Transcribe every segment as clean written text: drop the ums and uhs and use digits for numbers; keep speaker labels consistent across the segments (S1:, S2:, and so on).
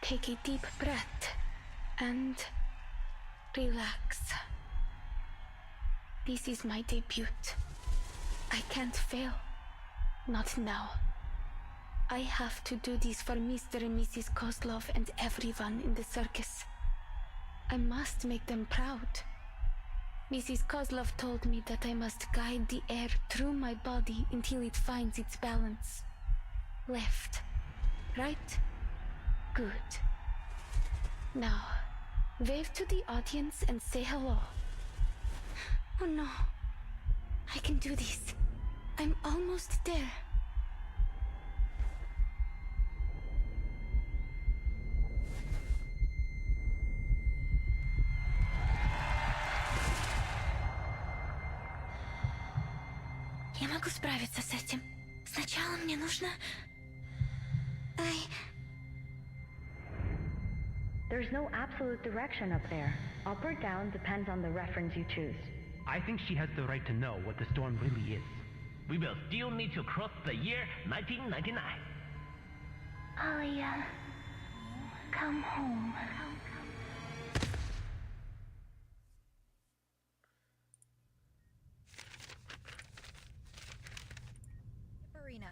S1: take a deep breath and relax. This is my debut. I can't fail. Not now. I have to do this for Mr. and Mrs. Kozlov and everyone in the circus. I must make them proud. Mrs. Kozlov told me that I must guide the air through my body until it finds its balance. Left. Right. Good. Now, wave to the audience and say hello. Oh no. I can do this. I'm almost there. Я могу справиться с этим. Сначала мне нужно...
S2: There's no absolute direction up there. Up or down depends on the reference you choose.
S3: I think she has the right to know what the storm really is.
S4: We will still need to cross the year 1999.
S2: Alia, come home.
S5: Arena.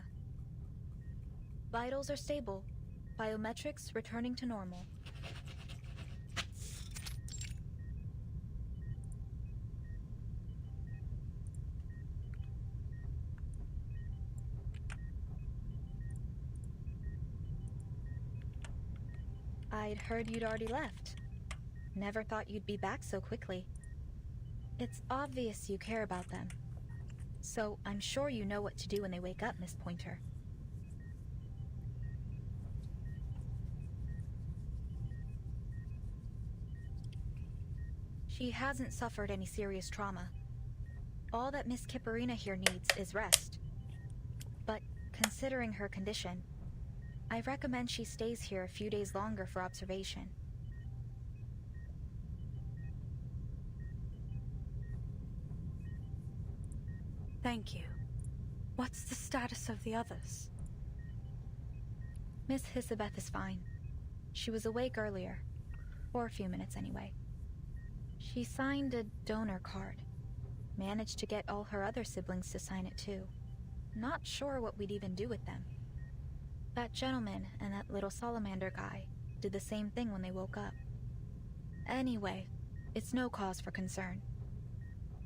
S5: Vitals are stable. Biometrics returning to normal. I'd heard you'd already left. Never thought you'd be back so quickly. It's obvious you care about them. So I'm sure you know what to do when they wake up, Miss Pointer. She hasn't suffered any serious trauma. All that Miss Kipperina here needs is rest. But considering her condition, I recommend she stays here a few days longer for observation.
S6: Thank you. What's the status of the others?
S5: Miss Hissabeth is fine. She was awake earlier. For a few minutes anyway. She signed a donor card. Managed to get all her other siblings to sign it too. Not sure what we'd even do with them. That gentleman and that little salamander guy did the same thing when they woke up. Anyway, it's no cause for concern.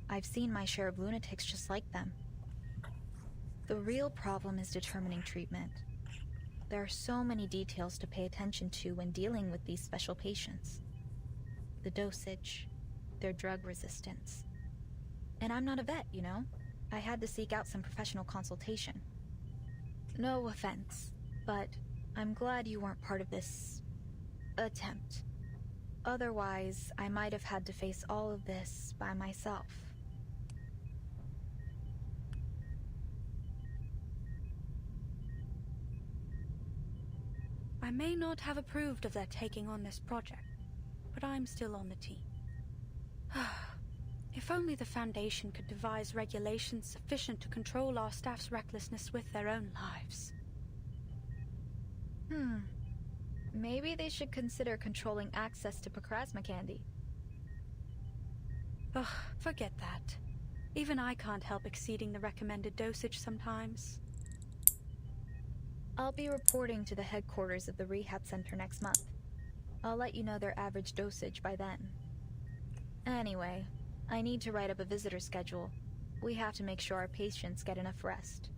S5: I've seen my share of lunatics just like them. The real problem is determining treatment. There are so many details to pay attention to when dealing with these special patients. The dosage, their drug resistance. And I'm not a vet, you know? I had to seek out some professional consultation. No offense, but I'm glad you weren't part of this attempt. Otherwise, I might have had to face all of this by myself.
S6: I may not have approved of their taking on this project, but I'm still on the team. If only the Foundation could devise regulations sufficient to control our staff's recklessness with their own lives.
S5: Maybe they should consider controlling access to Pacrasma candy.
S6: Ugh, forget that. Even I can't help exceeding the recommended dosage sometimes.
S5: I'll be reporting to the headquarters of the rehab center next month. I'll let you know their average dosage by then. Anyway, I need to write up a visitor schedule. We have to make sure our patients get enough rest.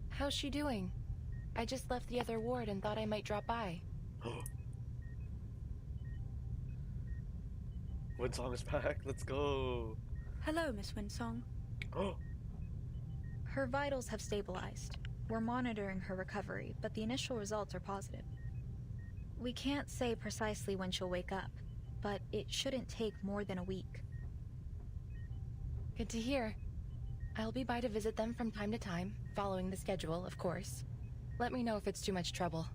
S7: How's she doing? I just left the other ward and thought I might drop by.
S8: Winsong is back. Let's go.
S6: Hello, Miss Winsong.
S5: Her vitals have stabilized. We're monitoring her recovery, but the initial results are positive. We can't say precisely when she'll wake up, but it shouldn't take more than a week.
S7: Good to hear. I'll be by to visit them from time to time, following the schedule, of course. Let me know if it's too much trouble.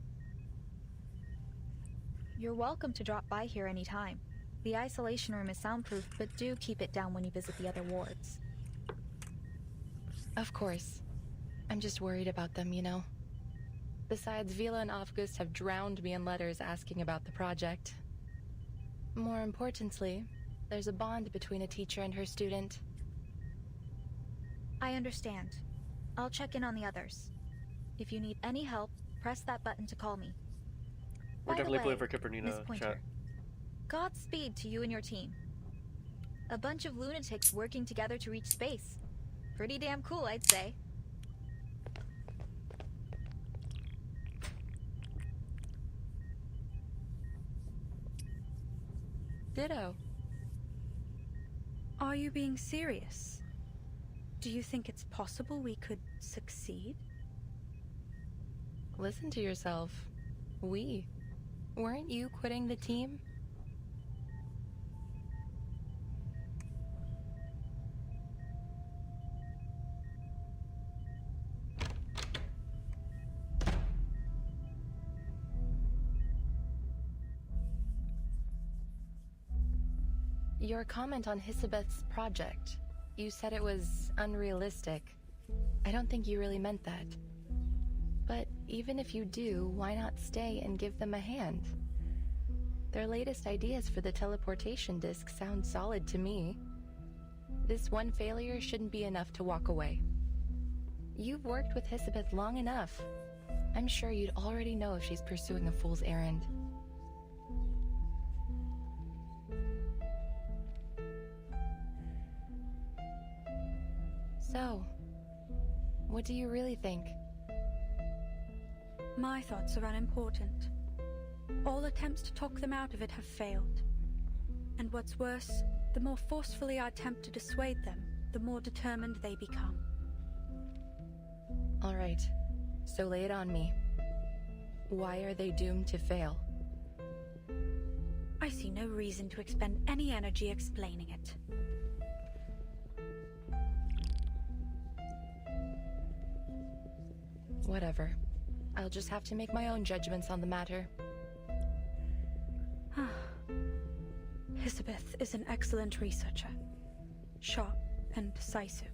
S5: You're welcome to drop by here anytime. The isolation room is soundproof, but do keep it down when you visit the other wards.
S7: Of course. I'm just worried about them, you know. Besides, Vila and August have drowned me in letters asking about the project. More importantly, there's a bond between a teacher and her student.
S5: I understand. I'll check in on the others. If you need any help, press that button to call me.
S8: We're
S5: By the
S8: definitely
S5: way,
S8: pulling for
S5: Miss
S8: Kipernina,
S5: Pointer,
S8: chat.
S5: Godspeed to you and your team. A bunch of lunatics working together to reach space. Pretty damn cool, I'd say.
S7: Ditto.
S6: Are you being serious? Do you think it's possible we could succeed?
S7: Listen to yourself. We. Weren't you quitting the team? Your comment on Hissabeth's project. You said it was unrealistic. I don't think you really meant that. But even if you do, why not stay and give them a hand? Their latest ideas for the teleportation disc sound solid to me. This one failure shouldn't be enough to walk away. You've worked with Hissabeth long enough. I'm sure you'd already know if she's pursuing a fool's errand. So, what do you really think?
S6: My thoughts are unimportant. All attempts to talk them out of it have failed. And what's worse, the more forcefully I attempt to dissuade them, the more determined they become.
S7: All right, so lay it on me. Why are they doomed to fail?
S6: I see no reason to expend any energy explaining it.
S7: Whatever. I'll just have to make my own judgments on the matter.
S6: Hissabeth is an excellent researcher. Sharp and decisive.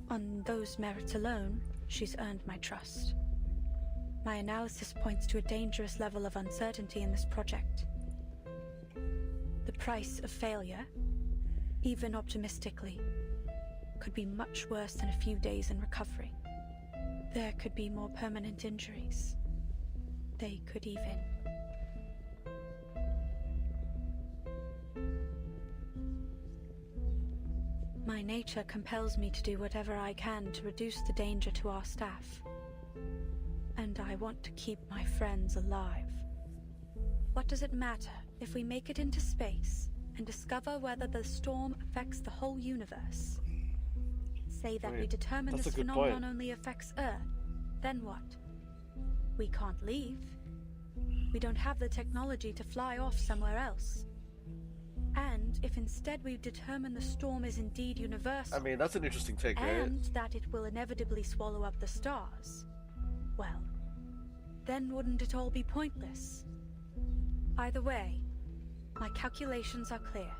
S6: On those merits alone, she's earned my trust. My analysis points to a dangerous level of uncertainty in this project. The price of failure, even optimistically, could be much worse than a few days in recovery. There could be more permanent injuries. They could even... My nature compels me to do whatever I can to reduce the danger to our staff. And I want to keep my friends alive. What does it matter if we make it into space and discover whether the storm affects the whole universe? Say that we determine
S8: that's
S6: this
S8: a good
S6: phenomenon
S8: point.
S6: only affects Earth, then what? We can't leave. We don't have the technology to fly off somewhere else. And if instead we determine the storm is indeed universal,
S8: I mean, that's an interesting take, right?
S6: and that it will inevitably swallow up the stars, well, then wouldn't it all be pointless? Either way, my calculations are clear.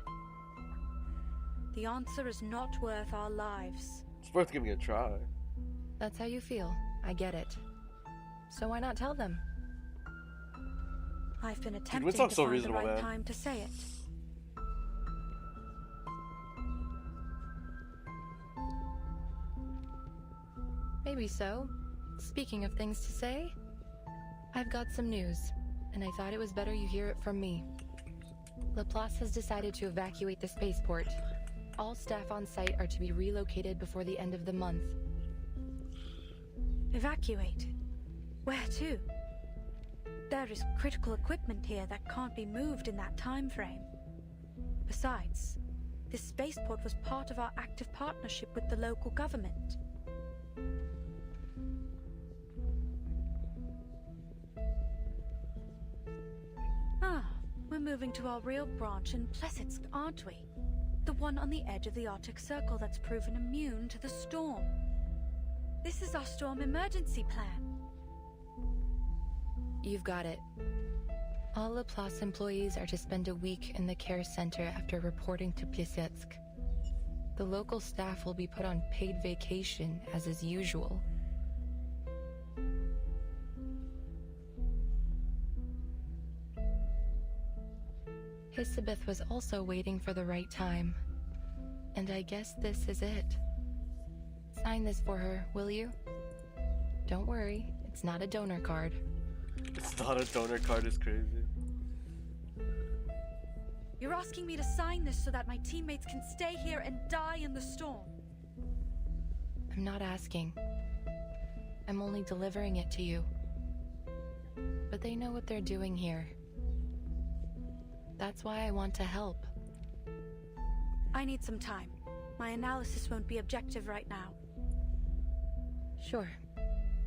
S6: The answer is not worth our lives.
S8: It's worth giving it a try.
S7: That's how you feel. I get it. So why not tell them?
S6: I've been attempting to
S8: Winslock's so
S6: find the
S8: reasonable,
S6: right
S8: man.
S6: time to say it.
S7: Maybe so. Speaking of things to say, I've got some news, and I thought it was better you hear it from me. Laplace has decided to evacuate the spaceport. All staff on site are to be relocated before the end of the month.
S6: Evacuated? Where to? There is critical equipment here that can't be moved in that time frame. Besides, this spaceport was part of our active partnership with the local government. We're moving to our real branch in Plesetsk, aren't we? The one on the edge of the Arctic Circle that's proven immune to the storm. This is our storm emergency plan.
S7: You've got it. All Laplace employees are to spend a week in the care center after reporting to Plesetsk. The local staff will be put on paid vacation, as is usual. Hissabeth was also waiting for the right time. And I guess this is it. Sign this for her, will you? Don't worry, it's not a donor card.
S8: It's not a donor card, is crazy.
S6: You're asking me to sign this so that my teammates can stay here and die in the storm.
S7: I'm not asking. I'm only delivering it to you. But they know what they're doing here. That's why I want to help.
S6: I need some time. My analysis won't be objective right now.
S7: Sure.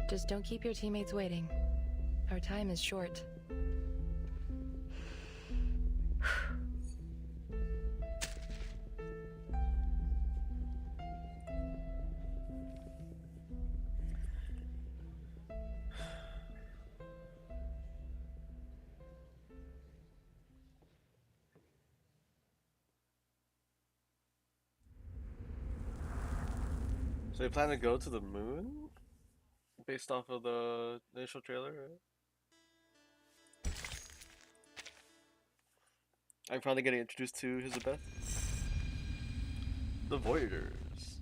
S7: Just don't keep your teammates waiting. Our time is short.
S8: So you plan to go to the moon? Based off of the initial trailer, right? I'm finally getting introduced to Hissabeth. The Voyagers.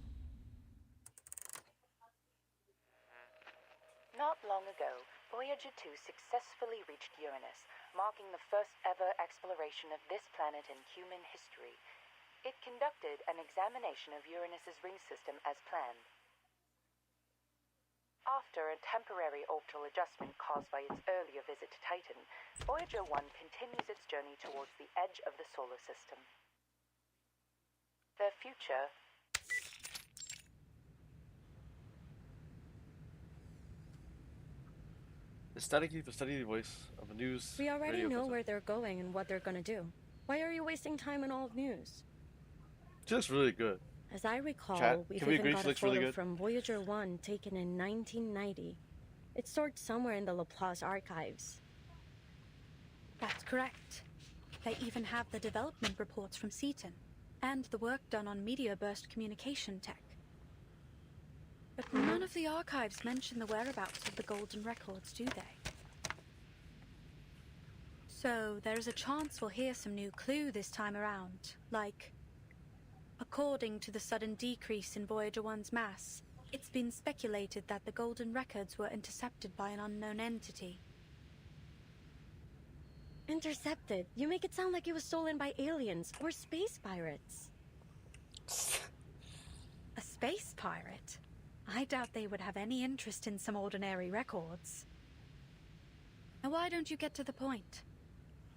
S9: Not long ago, Voyager 2 successfully reached Uranus, marking the first ever exploration of this planet in human history. It conducted an examination of Uranus's ring system as planned. After a temporary orbital adjustment caused by its earlier visit to Titan, Voyager 1 continues its journey towards the edge of the solar system. Their future...
S8: The steady voice of a news.
S10: We already
S8: radio
S10: know
S8: presenter.
S10: where they're going and what they're gonna do. Why are you wasting time on old news?
S8: She looks really good.
S10: As I recall,
S8: Chat,
S10: we've
S8: can we
S10: even
S8: agree
S10: got
S8: she
S10: a
S8: looks
S10: photo
S8: really good?
S10: from Voyager 1 taken in 1990. It's stored somewhere in the Laplace archives.
S6: That's correct. They even have the development reports from Seaton, and the work done on media burst communication tech. But none of the archives mention the whereabouts of the golden records, do they? So there's a chance we'll hear some new clue this time around, like... According to the sudden decrease in Voyager 1's mass, it's been speculated that the golden records were intercepted by an unknown entity.
S10: Intercepted? You make it sound like it was stolen by aliens or space pirates.
S6: A space pirate? I doubt they would have any interest in some ordinary records. Now why don't you get to the point?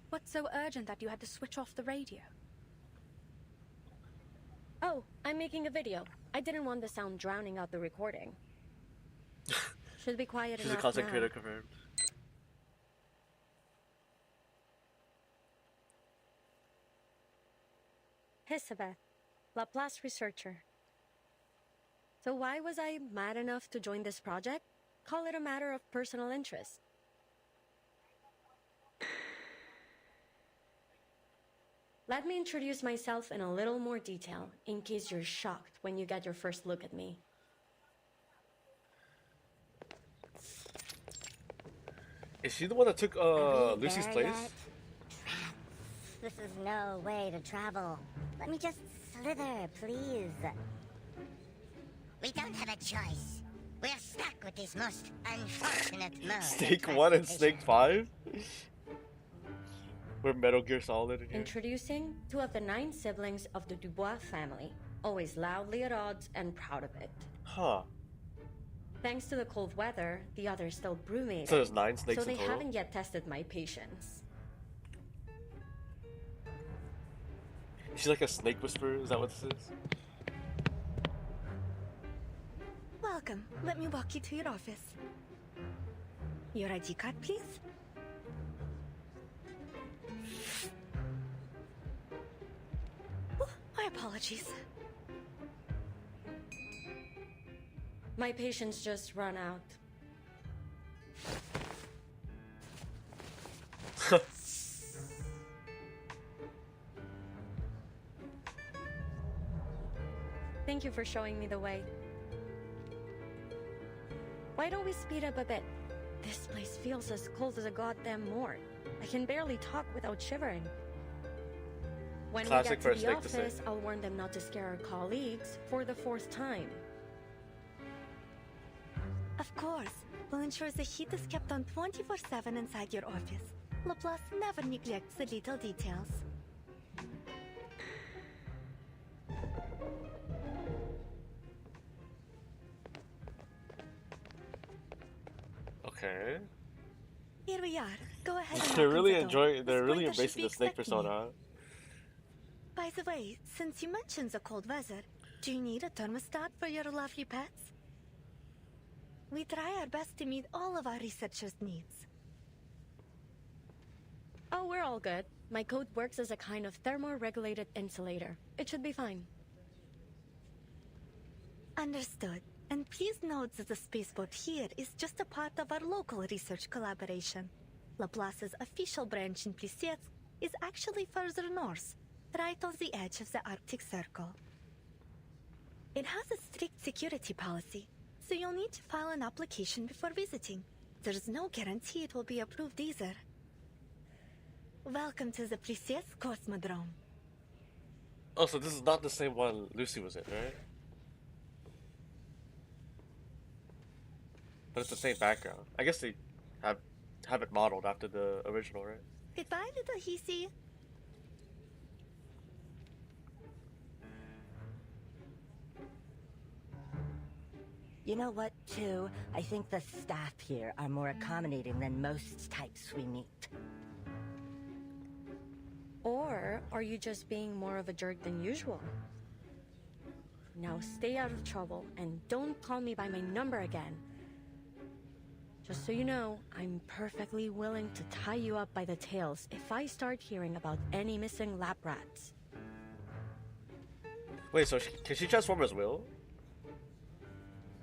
S6: What's so urgent that you had to switch off the radio?
S10: Oh, I'm making a video. I didn't want the sound drowning out the recording. Should be quiet
S8: She's a
S10: enough
S8: content
S10: now.
S8: creator confirmed.
S10: Hissabeth, Laplace researcher. So why was I mad enough to join this project? Call it a matter of personal interest. Let me introduce myself in a little more detail, in case you're shocked when you get your first look at me.
S8: Is she the one that took Lucy's
S11: there
S8: place?
S11: yet? This is no way to travel. Let me just slither, please. We don't have a choice. We're stuck with this most unfortunate mode.
S8: Snake 1 and Snake 5? We're Metal Gear Solid in here.
S10: Introducing 2 of the 9 siblings of the Dubois family, always loudly at odds and proud of it.
S8: Huh.
S10: Thanks to the cold weather, the others still brewmate.
S8: So there's 9 snakes
S10: So
S8: in
S10: they
S8: total?
S10: haven't yet tested my patience.
S8: Is she like a snake whisperer? Is that what this is?
S6: Welcome. Let me walk you to your office. Your ID card, please. Oh, my apologies.
S10: My patience just run out. Thank you for showing me the way. Why don't we speed up a bit? This place feels as cold as a goddamn morgue. I can barely talk without shivering. When
S8: Classic
S10: we
S8: first
S10: get to
S8: thing
S10: the
S8: to say.
S10: office, I'll warn them not to scare our colleagues for the 4th time.
S12: Of course. We'll ensure the heat is kept on 24/7 inside your office. Laplace never neglects the little details.
S8: Okay.
S12: Here we are. Go ahead and
S8: They're
S12: knock on
S8: really
S12: the door.
S8: enjoying. They're really
S12: Pointer should
S8: embracing
S12: be
S8: the snake
S12: expecting you.
S8: persona.
S12: By the way, since you mentioned the cold weather, do you need a thermostat for your lovely pets? We try our best to meet all of our researchers' needs.
S10: Oh, we're all good. My coat works as a kind of thermoregulated insulator. It should be fine.
S12: Understood. And please note that the spaceport here is just a part of our local research collaboration. Laplace's official branch in Plissets is actually further north, right off the edge of the Arctic Circle. It has a strict security policy, so you'll need to file an application before visiting. There's no guarantee it will be approved either. Welcome to the Plissets Cosmodrome.
S8: Oh, so this is not the same one Lucy was in, right? But it's the same background. I guess they have it modeled after the original, right?
S12: Goodbye, little Hissie.
S11: You know what, too? I think the staff here are more accommodating than most types we meet.
S10: Or are you just being more of a jerk than usual? Now stay out of trouble and don't call me by my number again. Just so you know, I'm perfectly willing to tie you up by the tails if I start hearing about any missing lab rats.
S8: Wait, so can she transform as Will?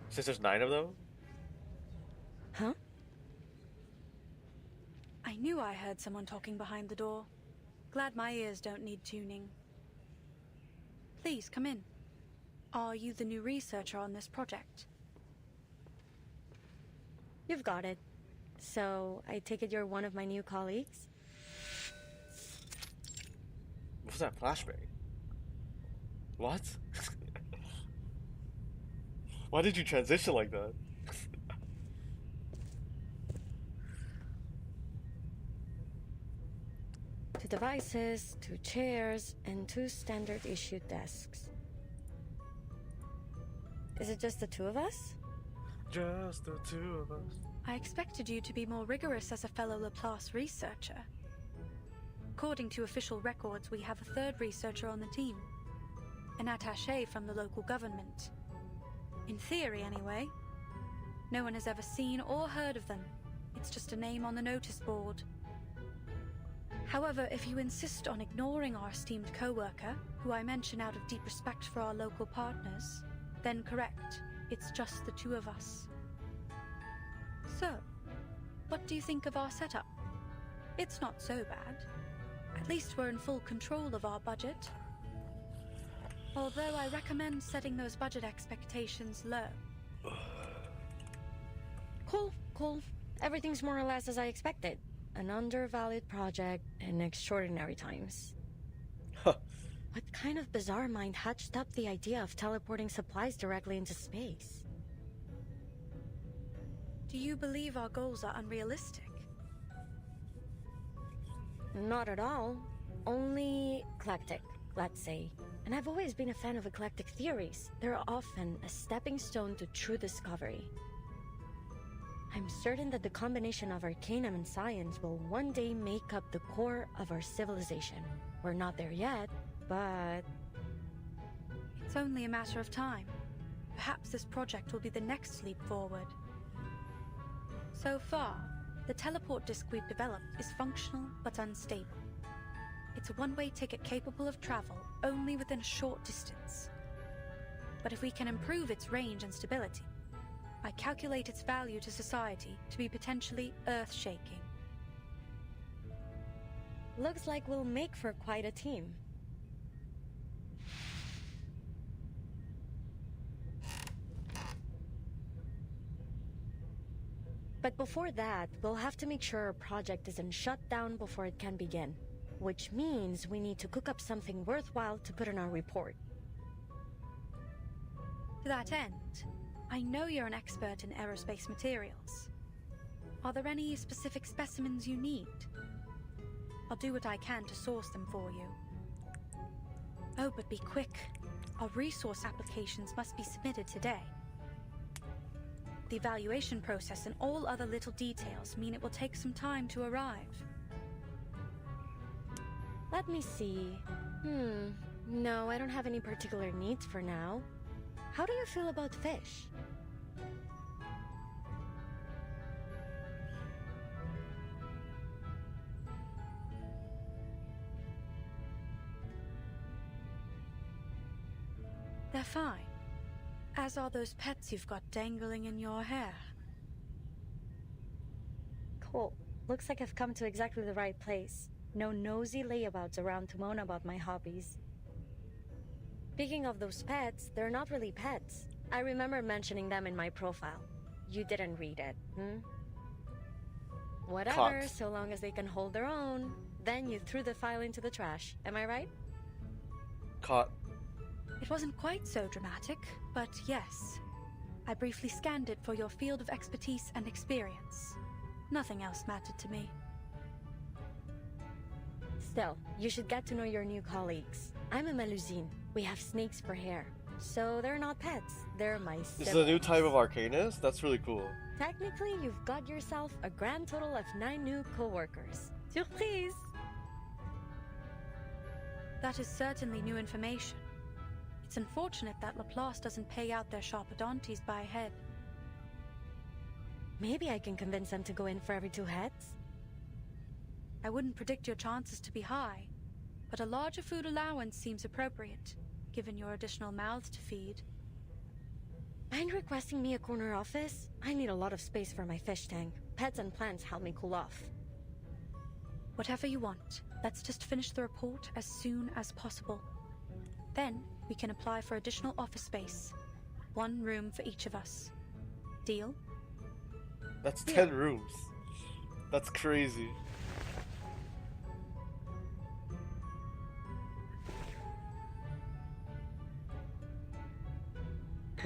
S8: Since there's 9 of them?
S10: Huh?
S6: I knew I heard someone talking behind the door. Glad my ears don't need tuning. Please, come in. Are you the new researcher on this project?
S10: You've got it. So, I take it you're one of my new colleagues?
S8: What's that flashbang? What? Why did you transition like that?
S10: Two devices, 2 chairs, and 2 standard issue desks. Is it just the 2 of us?
S8: Just the 2 of us.
S6: I expected you to be more rigorous as a fellow Laplace researcher. According to official records, we have a 3rd researcher on the team. An attaché from the local government. In theory, anyway. No one has ever seen or heard of them. It's just a name on the notice board. However, if you insist on ignoring our esteemed co-worker, who I mention out of deep respect for our local partners, then correct, it's just the 2 of us. So, what do you think of our setup? It's not so bad. At least we're in full control of our budget. Although I recommend setting those budget expectations low.
S10: Cool. Everything's more or less as I expected. An undervalued project in extraordinary times.
S8: Huh.
S10: What kind of bizarre mind hatched up the idea of teleporting supplies directly into space?
S6: Do you believe our goals are unrealistic?
S10: Not at all. Only eclectic, let's say. And I've always been a fan of eclectic theories. They're often a stepping stone to true discovery. I'm certain that the combination of arcanum and science will one day make up the core of our civilization. We're not there yet, but...
S6: It's only a matter of time. Perhaps this project will be the next leap forward. So far, the teleport disk we've developed is functional but unstable. It's a one-way ticket capable of travel only within a short distance. But if we can improve its range and stability, I calculate its value to society to be potentially earth-shaking.
S10: Looks like we'll make for quite a team. But before that, we'll have to make sure our project isn't shut down before it can begin. Which means we need to cook up something worthwhile to put in our report.
S6: To that end, I know you're an expert in aerospace materials. Are there any specific specimens you need? I'll do what I can to source them for you. Oh, but be quick. Our resource applications must be submitted today. The evaluation process and all other little details mean it will take some time to arrive.
S10: Let me see. No, I don't have any particular needs for now. How do you feel about fish?
S6: They're fine. As are those pets you've got dangling in your hair.
S10: Cool. Looks like I've come to exactly the right place. No nosy layabouts around to moan about my hobbies. Speaking of those pets, they're not really pets. I remember mentioning them in my profile. You didn't read it, Whatever,
S8: Caught.
S10: so long as they can hold their own. Then you threw the file into the trash, am I right?
S8: Caught.
S6: It wasn't quite so dramatic, but yes. I briefly scanned it for your field of expertise and experience. Nothing else mattered to me.
S10: Still, you should get to know your new colleagues. I'm a Melusine. We have snakes for hair. So they're not pets, they're my siblings.
S8: This is a new type of Arcanist? That's really cool.
S10: Technically, you've got yourself a grand total of 9 new co-workers. Surprise!
S6: That is certainly new information. It's unfortunate that Laplace doesn't pay out their sharpodontes by head.
S10: Maybe I can convince them to go in for every 2 heads?
S6: I wouldn't predict your chances to be high, but a larger food allowance seems appropriate, given your additional mouths to feed.
S10: Mind requesting me a corner office? I need a lot of space for my fish tank. Pets and plants help me cool off.
S6: Whatever you want. Let's just finish the report as soon as possible. Then, we can apply for additional office space. 1 room for each of us. Deal?
S8: That's 10 rooms. That's crazy.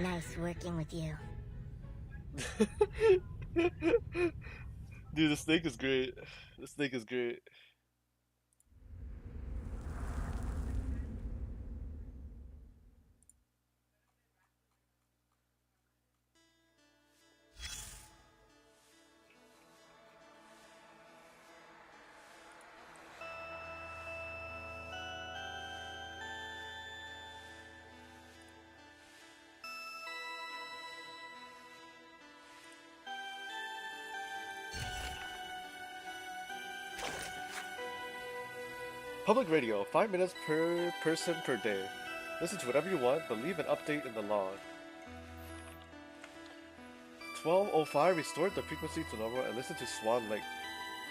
S11: Nice working with you.
S8: Dude, the snake is great. The snake is great. Public radio, 5 minutes per person per day. Listen to whatever you want, but leave an update in the log. 12:05, restored the frequency to normal and listen to Swan Lake.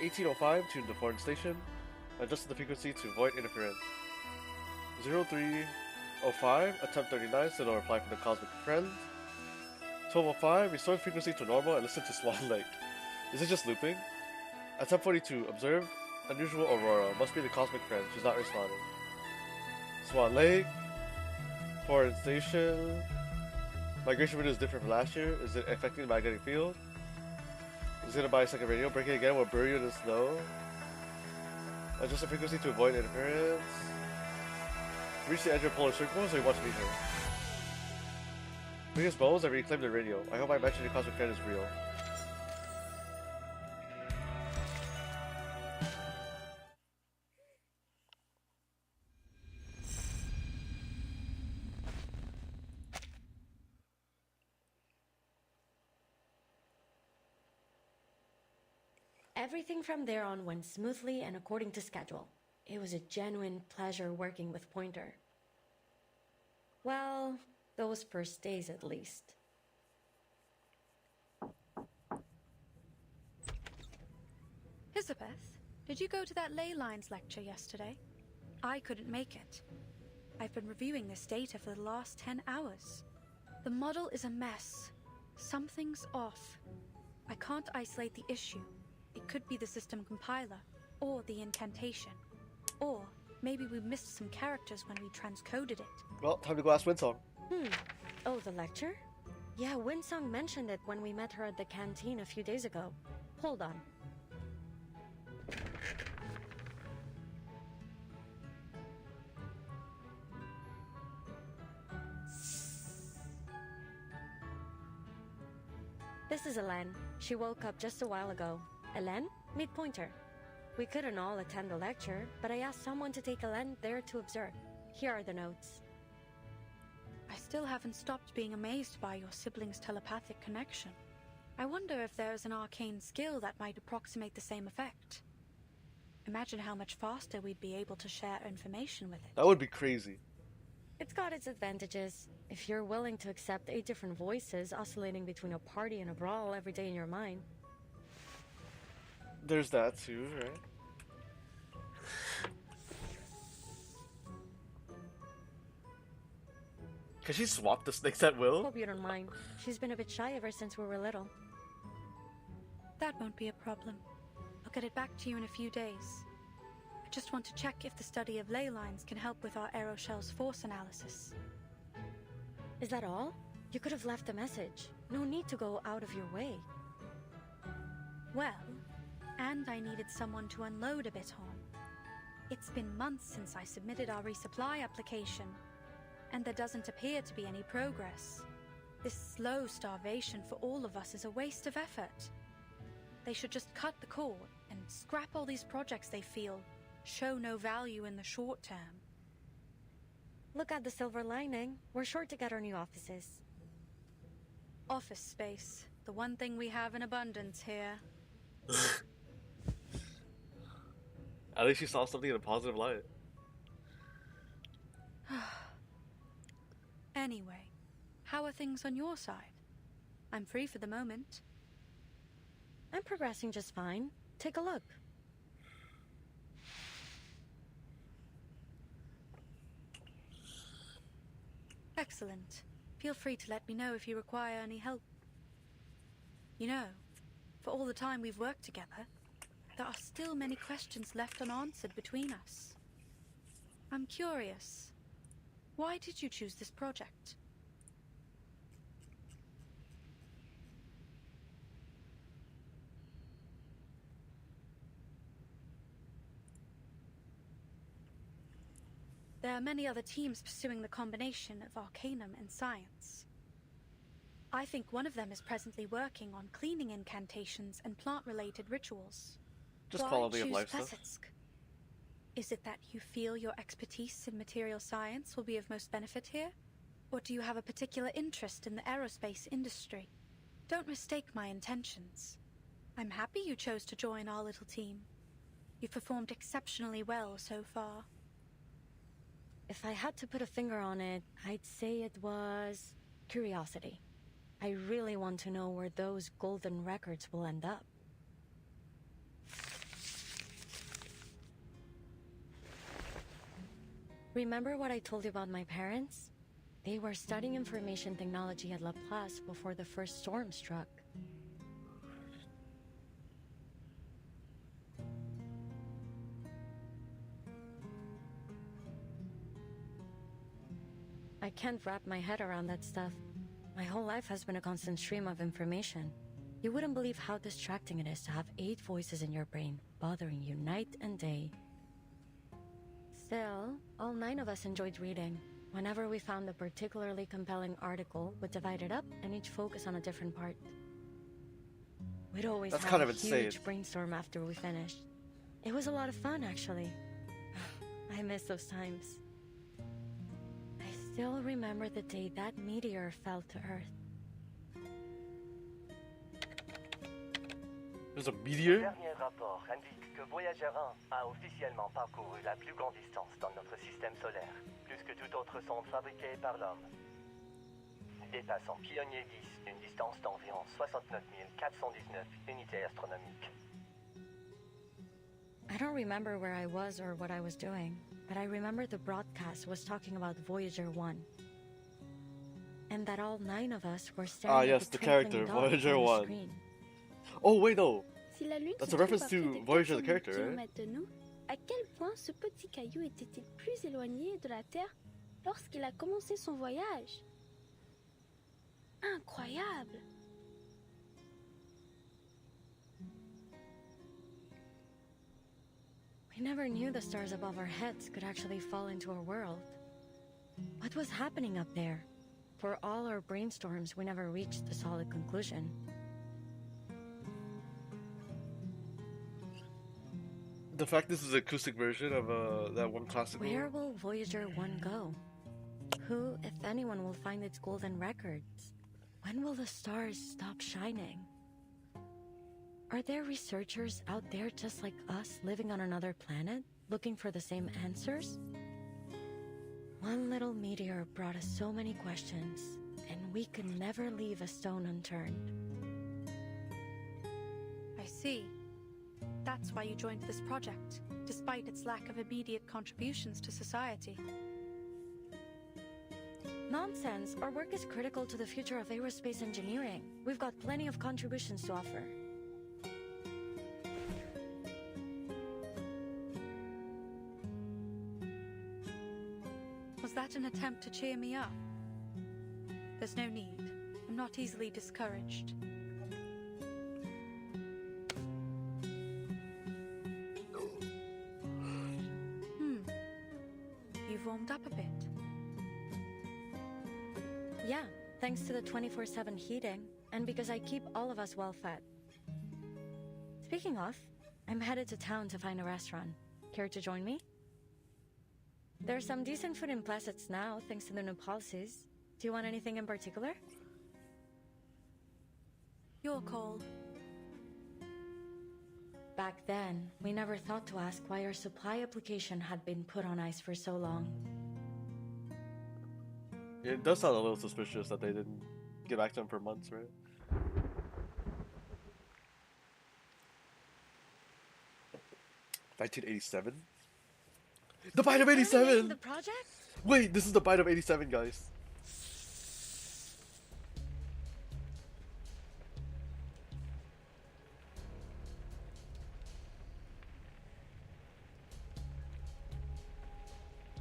S8: 18:05, tune the foreign station. Adjusted the frequency to avoid interference. 03:05, attempt 39, still no reply from the Cosmic Friend. 12:05, restore frequency to normal and listen to Swan Lake. Is it just looping? Attempt 42, observe unusual aurora. Must be the Cosmic Friend. She's not responding. Swan Lake. Foreign station. Migration window is different from last year. Is it affecting the magnetic field? Is it gonna buy a second radio? Break it again will bury you in the snow. Adjust the frequency to avoid interference. Reach the edge of polar circle, so you want to meet her. Biggest bones, I reclaimed the radio. I hope I mentioned the Cosmic Friend is real.
S10: Everything from there on went smoothly and according to schedule. It was a genuine pleasure working with Pointer. Well, those first days at least.
S6: Hissabeth, did you go to that ley lines lecture yesterday? I couldn't make it. I've been reviewing this data for the last 10 hours. The model is a mess. Something's off. I can't isolate the issue. It could be the system compiler, or the incantation. Or maybe we missed some characters when we transcoded it.
S8: Well, time to go ask Winsong.
S10: Oh, the lecture? Yeah, Winsong mentioned it when we met her at the canteen a few days ago. Hold on. This is Elen. She woke up just a while ago. Elen, meet Pointer. We couldn't all attend the lecture, but I asked someone to take Elen there to observe. Here are the notes.
S6: I still haven't stopped being amazed by your siblings' telepathic connection. I wonder if there's an arcane skill that might approximate the same effect. Imagine how much faster we'd be able to share information with it.
S8: That would be crazy.
S10: It's got its advantages. If you're willing to accept 8 different voices oscillating between a party and a brawl every day in your mind.
S8: There's that too, right? Can she swap the snakes at will?
S10: Hope you don't mind. She's been a bit shy ever since we were little.
S6: That won't be a problem. I'll get it back to you in a few days. I just want to check if the study of ley lines can help with our aeroshell's force analysis.
S10: Is that all? You could have left a message. No need to go out of your way.
S6: Well, and I needed someone to unload a bit on. It's been months since I submitted our resupply application, and there doesn't appear to be any progress. This slow starvation for all of us is a waste of effort. They should just cut the cord and scrap all these projects they feel show no value in the short term.
S10: Look at the silver lining. We're sure to get our new offices.
S6: Office space, the one thing we have in abundance here.
S8: At least you saw something in a positive light.
S6: Anyway, how are things on your side? I'm free for the moment.
S10: I'm progressing just fine. Take a look.
S6: Excellent. Feel free to let me know if you require any help. You know, for all the time we've worked together, there are still many questions left unanswered between us. I'm curious. Why did you choose this project? There are many other teams pursuing the combination of arcanum and science. I think one of them is presently working on cleaning incantations and plant-related rituals.
S8: Just
S6: Why
S8: quality of
S6: choose
S8: life stuff.
S6: Plesetsk? Is it that you feel your expertise in material science will be of most benefit here? Or do you have a particular interest in the aerospace industry? Don't mistake my intentions. I'm happy you chose to join our little team. You've performed exceptionally well so far.
S10: If I had to put a finger on it, I'd say it was curiosity. I really want to know where those golden records will end up. Remember what I told you about my parents? They were studying information technology at Laplace before the first storm struck. I can't wrap my head around that stuff. My whole life has been a constant stream of information. You wouldn't believe how distracting it is to have 8 voices in your brain, bothering you night and day. Still, all 9 of us enjoyed reading. Whenever we found a particularly compelling article, we'd divide it up and each focus on a different part. We'd always
S8: That's
S10: have
S8: kind of
S10: a
S8: insane.
S10: huge brainstorm after we finished. It was a lot of fun, actually. I miss those times. I still remember the day that meteor fell to Earth.
S8: There's a
S13: Le
S8: meteor?
S13: dernier rapport indique que Voyager 1 a officiellement parcouru la plus grande distance dans notre système solaire, plus que toute autre sonde fabriquée par l'homme. Dépassant Pionnier 10 d'une distance d'environ 69 419 unités astronomiques.
S10: I don't remember where I was or what I was doing, but I remember the broadcast was talking about Voyager 1. And that all 9 of us were staring at
S8: yes,
S10: the
S8: the character,
S10: twinkling dot
S8: Voyager
S10: on the
S8: 1.
S10: screen.
S8: Oh wait, no.
S14: Si la Lune
S8: That's
S14: se
S8: a
S14: trouve
S8: reference
S14: à près
S8: to
S14: de
S8: Voyager the
S14: 400 000
S8: character, right?
S14: kilomètres de nous, à quel point ce petit caillou était-il plus éloigné de la Terre lorsqu'il a commencé son voyage? Incroyable!
S10: We never knew the stars above our heads could actually fall into our world. What was happening up there? For all our brainstorms, we never reached a solid conclusion.
S8: The fact this is an acoustic version of that one classical.
S10: Where will Voyager 1 go? Who, if anyone, will find its golden records? When will the stars stop shining? Are there researchers out there just like us living on another planet, looking for the same answers? One little meteor brought us so many questions, and we could never leave a stone unturned.
S6: I see. That's why you joined this project, despite its lack of immediate contributions to society.
S10: Nonsense. Our work is critical to the future of aerospace engineering. We've got plenty of contributions to offer.
S6: Was that an attempt to cheer me up? There's no need. I'm not easily discouraged. You've warmed up a bit.
S10: Yeah, thanks to the 24/7 heating, and because I keep all of us well fed. Speaking of, I'm headed to town to find a restaurant. Care to join me? There's some decent food in Plassets now, thanks to the new policies. Do you want anything in particular?
S6: Your call.
S10: Back then, we never thought to ask why our supply application had been put on ice for so long.
S8: It does sound a little suspicious that they didn't get back to him for months, right? (1987) The Bite of 87!
S10: The project?
S8: Wait, this is the Bite of 87, guys.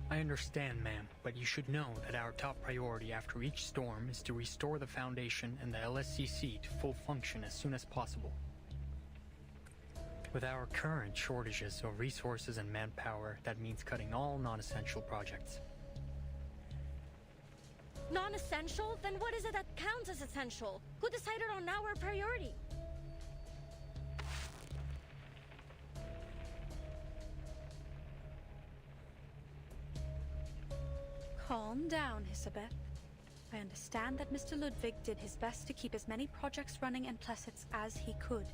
S15: I understand, ma'am, but you should know that our top priority after each storm is to restore the Foundation and the LSCC to full function as soon as possible. With our current shortages of resources and manpower, that means cutting all non-essential projects.
S10: Non-essential? Then what is it that counts as essential? Who decided on our priority?
S6: Calm down, Hissabeth. I understand that Mr. Ludwig did his best to keep as many projects running in Plassets as he could.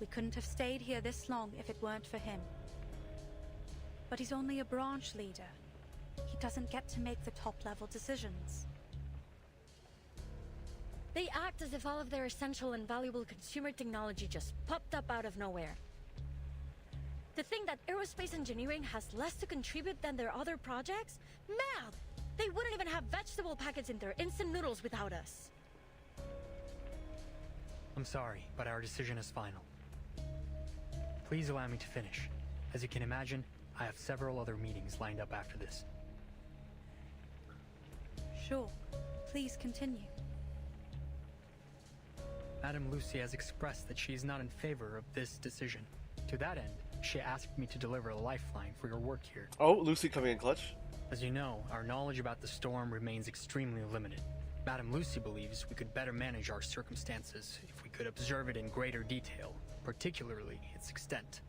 S6: We couldn't have stayed here this long if it weren't for him. But he's only a branch leader. He doesn't get to make the top-level decisions.
S10: They act as if all of their essential and valuable consumer technology just popped up out of nowhere. To think that aerospace engineering has less to contribute than their other projects? Mad! They wouldn't even have vegetable packets in their instant noodles without us.
S15: I'm sorry, but our decision is final. Please allow me to finish. As you can imagine, I have several other meetings lined up after this.
S6: Sure. Please continue.
S15: Madame Lucy has expressed that she is not in favor of this decision. To that end, she asked me to deliver a lifeline for your work here.
S8: Oh, Lucy coming in clutch.
S15: As you know, our knowledge about the storm remains extremely limited. Madame Lucy believes we could better manage our circumstances if we could observe it in greater detail, particularly its extent.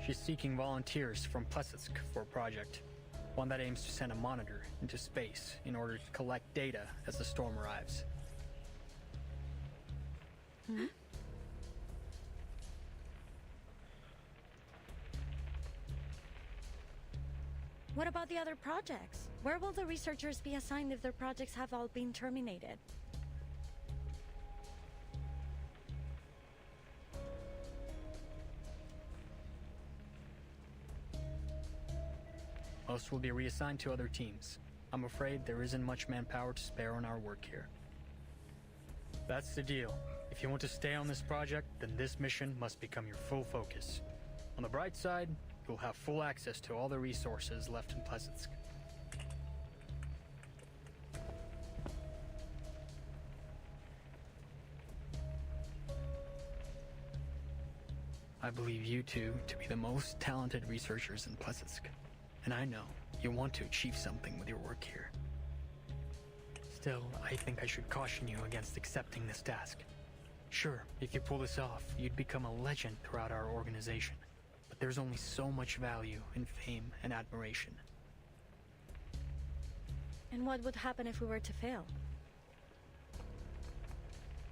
S15: She's seeking volunteers from Plesetsk for a project, one that aims to send a monitor into space in order to collect data as the storm arrives.
S10: Hmm? What about the other projects? Where will the researchers be assigned if their projects have all been terminated?
S15: Most will be reassigned to other teams. I'm afraid there isn't much manpower to spare on our work here. That's the deal. If you want to stay on this project, then this mission must become your full focus. On the bright side, you'll have full access to all the resources left in Plesetsk. I believe you two to be the most talented researchers in Plesetsk, and I know you want to achieve something with your work here. Still, I think I should caution you against accepting this task. Sure, if you pull this off, you'd become a legend throughout our organization, but there's only so much value in fame and admiration.
S10: And what would happen if we were to fail?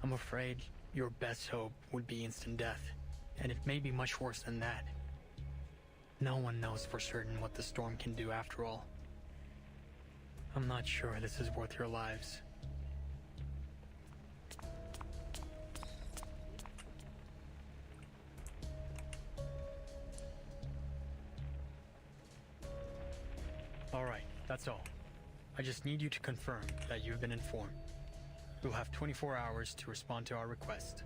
S15: I'm afraid your best hope would be instant death. And it may be much worse than that. No one knows for certain what the storm can do after all. I'm not sure this is worth your lives. Alright, that's all. I just need you to confirm that you've been informed. You'll have 24 hours to respond to our request.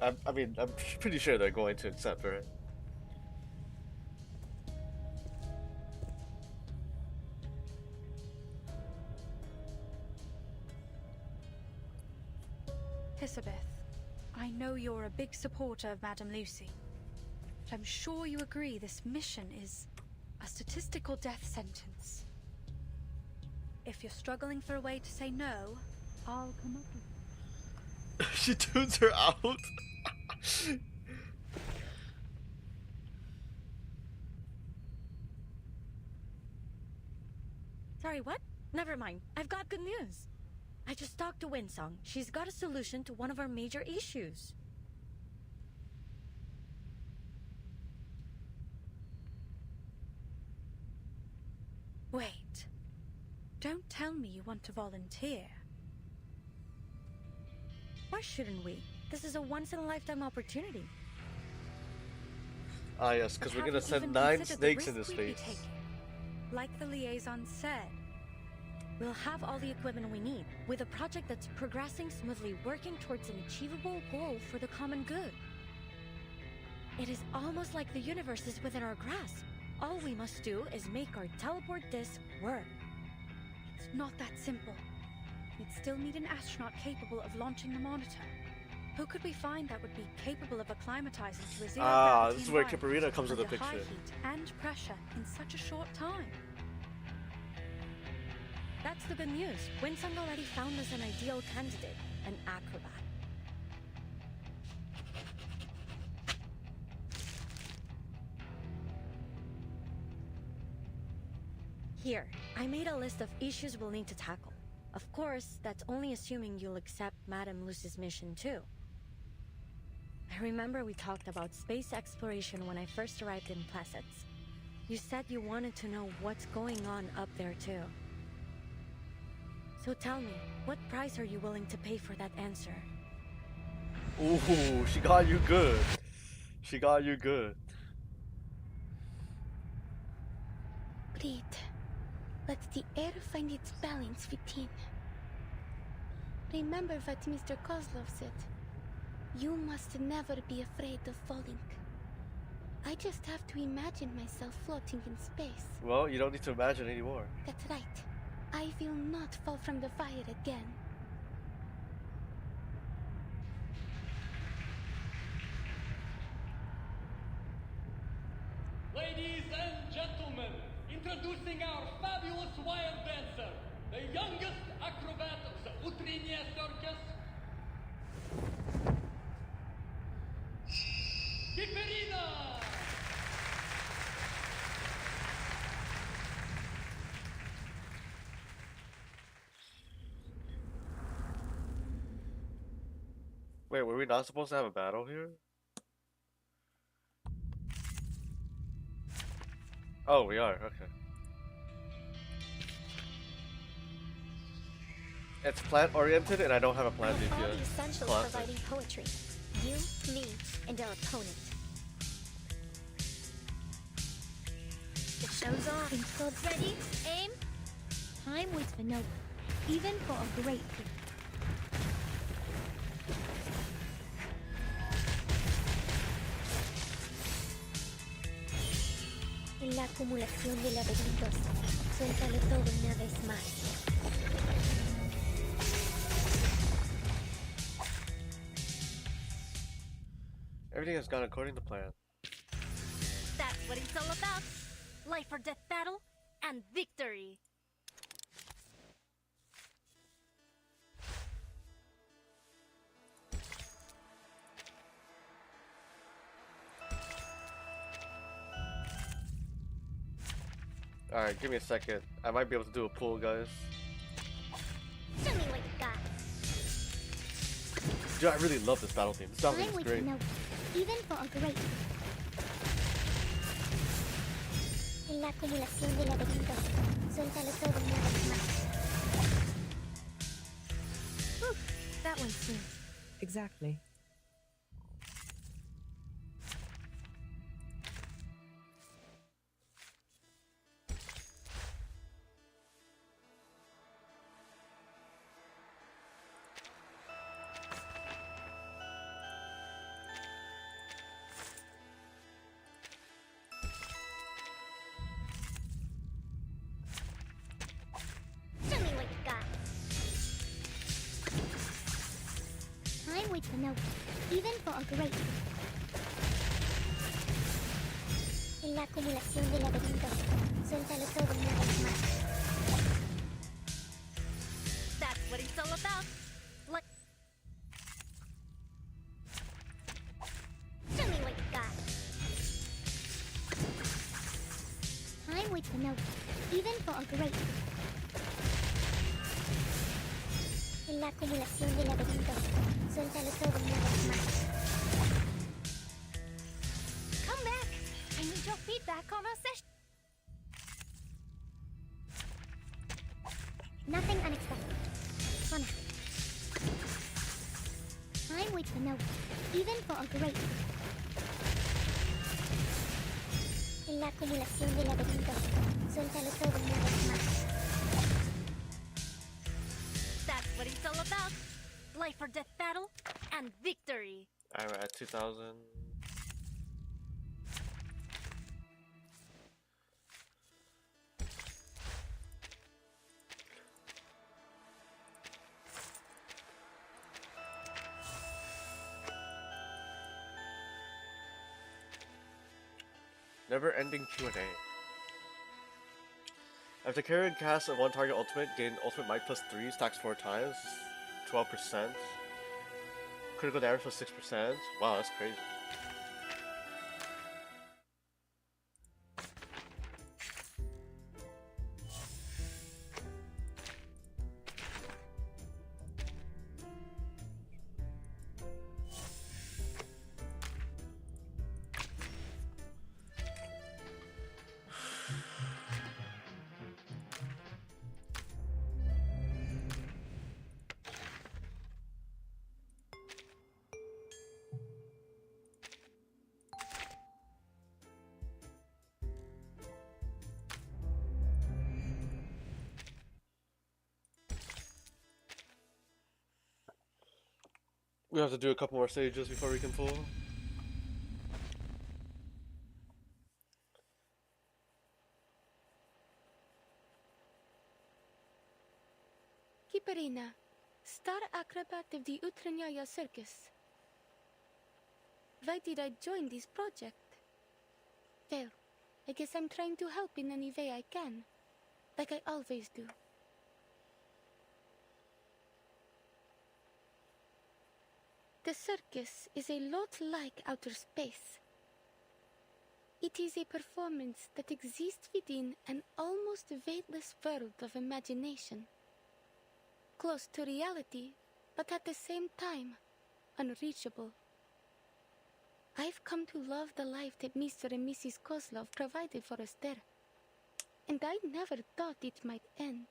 S8: I mean, I'm pretty sure they're going to accept her.
S6: Hissabeth, I know you're a big supporter of Madame Lucy. But I'm sure you agree this mission is a statistical death sentence. If you're struggling for a way to say no, I'll come up with it.
S8: She tunes her out.
S10: Sorry, what? Never mind. I've got good news. I just talked to Winsong. She's got a solution to one of our major issues.
S6: Wait. Don't tell me you want to volunteer.
S10: Why shouldn't we? This is a once-in-a-lifetime opportunity.
S8: Ah yes, because we're gonna send 9 snakes in his face.
S6: Like the liaison said.
S10: We'll have all the equipment we need, with a project that's progressing smoothly, working towards an achievable goal for the common good. It is almost like the universe is within our grasp. All we must do is make our teleport disc work.
S6: It's not that simple. We'd still need an astronaut capable of launching the monitor. Who could we find that would be capable of acclimatizing to a zero gravity
S8: this is where
S6: environment
S8: Kiparina comes into the
S6: under high
S8: picture.
S6: heat and pressure in such a short time?
S10: That's the good news. Winsong already found us an ideal candidate, an acrobat. Here, I made a list of issues we'll need to tackle. Of course, that's only assuming you'll accept Madame Lucy's mission too. I remember we talked about space exploration when I first arrived in Plesetsk. You said you wanted to know what's going on up there too. So tell me, what price are you willing to pay for that answer?
S8: Ooh, she got you good. She got you good.
S1: Breathe. Let the air find its balance within. Remember what Mr. Kozlov said. You must never be afraid of falling. I just have to imagine myself floating in space.
S8: Well, you don't need to imagine anymore.
S1: That's right. I will not fall from the fire again.
S16: Ladies and gentlemen, introducing our fabulous wire dancer, the youngest acrobat of the Utriniya Circus, Kiparina!
S8: Wait, were we not supposed to have a battle here? Oh, we are, okay. It's plant-oriented and I don't have a plant
S17: all
S8: DPS.
S17: the essentials
S8: Classic.
S17: providing poetry. You, me, and our opponent. The show's on. Ready? Aim. Time waits for no one, even for a great feat. En la acumulación de laberintos, suéltalo todo una vez más.
S8: Everything has gone according to plan.
S12: That's what it's all about. Life or death battle and victory.
S8: Alright, give me a second. I might be able to do a pull, guys.
S17: Show me what you got.
S8: Dude, I really love this battle theme. This battle theme
S17: Time
S8: is
S17: waits for
S8: great.
S17: no one, even for a great feat. En la acumulación de laberintos, suéltalo todo una vez más.
S5: Whew, that went smooth.
S18: Exactly.
S17: Show me what you got. Time waits for no one, even for a great feat. En la acumulación de laberintos, suéltalo todo una vez más.
S12: That's what it's all about. Like
S17: Show me what you got. Time waits for no one, even for a great feat. En la acumulación de laberintos, suéltalo todo una vez más.
S12: come back. I need your feedback on our session.
S17: Nothing unexpected. For now. Time waits for no one, even for a great feat. En la acumulación de laberintos, suéltalo todo una vez más.
S12: That's what it's all about. Life or death battle and victory.
S8: I'm at 2000. Never-ending Q&A. After carrying cast at one target ultimate, gain ultimate might plus 3, stacks 4 times, 12%. Critical damage plus 6%. Wow, that's crazy. We have to do a couple more stages before we can pull.
S1: Kiparina, star acrobat of the Utranyaya Circus. Why did I join this project? Well, I guess I'm trying to help in any way I can, like I always do. The circus is a lot like outer space. It is a performance that exists within an almost weightless world of imagination. Close to reality, but at the same time, unreachable. I've come to love the life that Mr. and Mrs. Kozlov provided for us there, and I never thought it might end.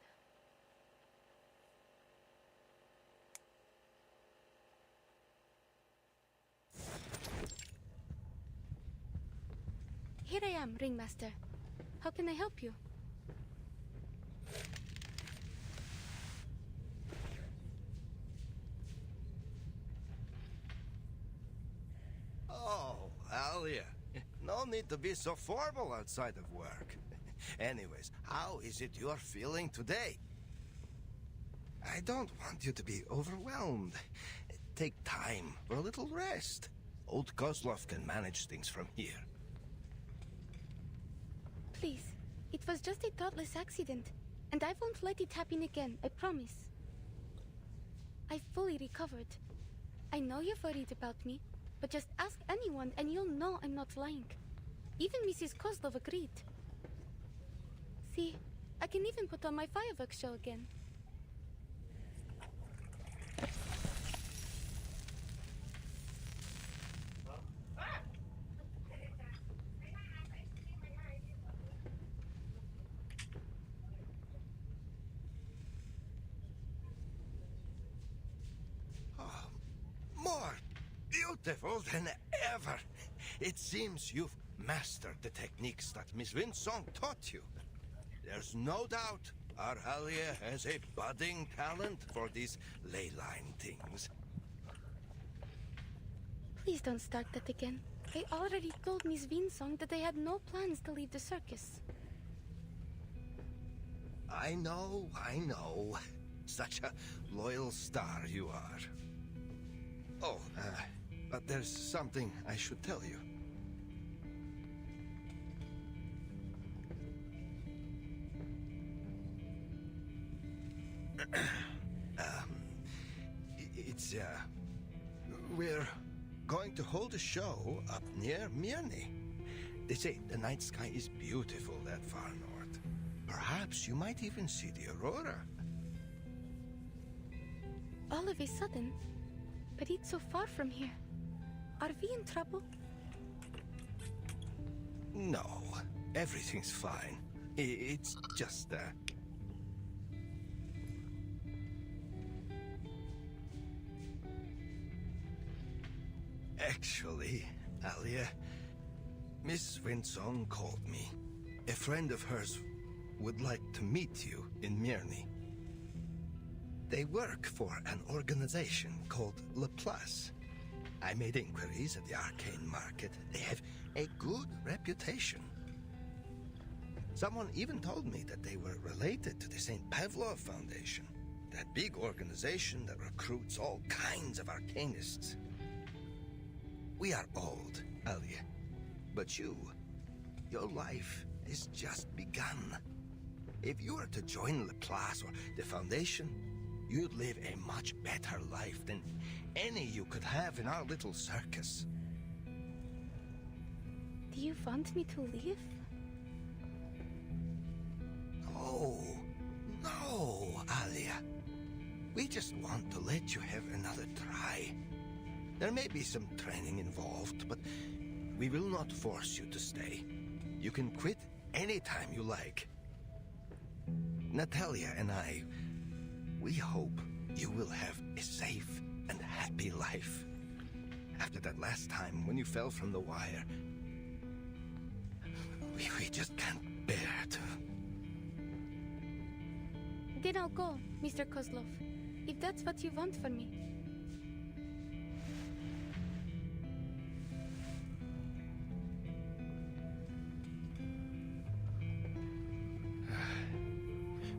S1: Here I am, Ringmaster. How can I help you?
S18: Alia, no need to be so formal outside of work. Anyways, how is it you're feeling today? I don't want you to be overwhelmed. Take time for a little rest. Old Kozlov can manage things from here.
S1: Please, it was just a thoughtless accident, and I won't let it happen again, I promise. I've fully recovered. I know you're worried about me, but just ask anyone and you'll know I'm not lying. Even Mrs. Kozlov agreed. See, I can even put on my fireworks show again.
S18: More beautiful than ever. It seems you've mastered the techniques that Miss Winsong taught you. There's no doubt our Alia has a budding talent for these ley line things.
S1: Please don't start that again. I already told Miss Winsong that I had no plans to leave the circus.
S18: I know. Such a loyal star you are. Oh, but there's something I should tell you. We're going to hold a show up near Mirny. They say the night sky is beautiful that far north. Perhaps you might even see the aurora.
S1: All of a sudden? But it's so far from here. Are we in trouble?
S18: No, everything's fine. It's just, Actually, Alia, Miss Winsong called me. A friend of hers would like to meet you in Mirny. They work for an organization called Laplace. I made inquiries at the arcane market. They have a good reputation. Someone even told me that they were related to the St. Pavlov Foundation, that big organization that recruits all kinds of arcanists. We are old, Alia, but your life has just begun. If you were to join Laplace or the Foundation, you'd live a much better life than any you could have in our little circus.
S1: Do you want me to leave?
S18: Oh, no, Alia. We just want to let you have another try. There may be some training involved, but we will not force you to stay. You can quit anytime you like. Natalia and I, we hope you will have a safe and happy life. After that last time when you fell from the wire, we just can't bear to.
S1: Then I'll go, Mr. Kozlov, if that's what you want for me.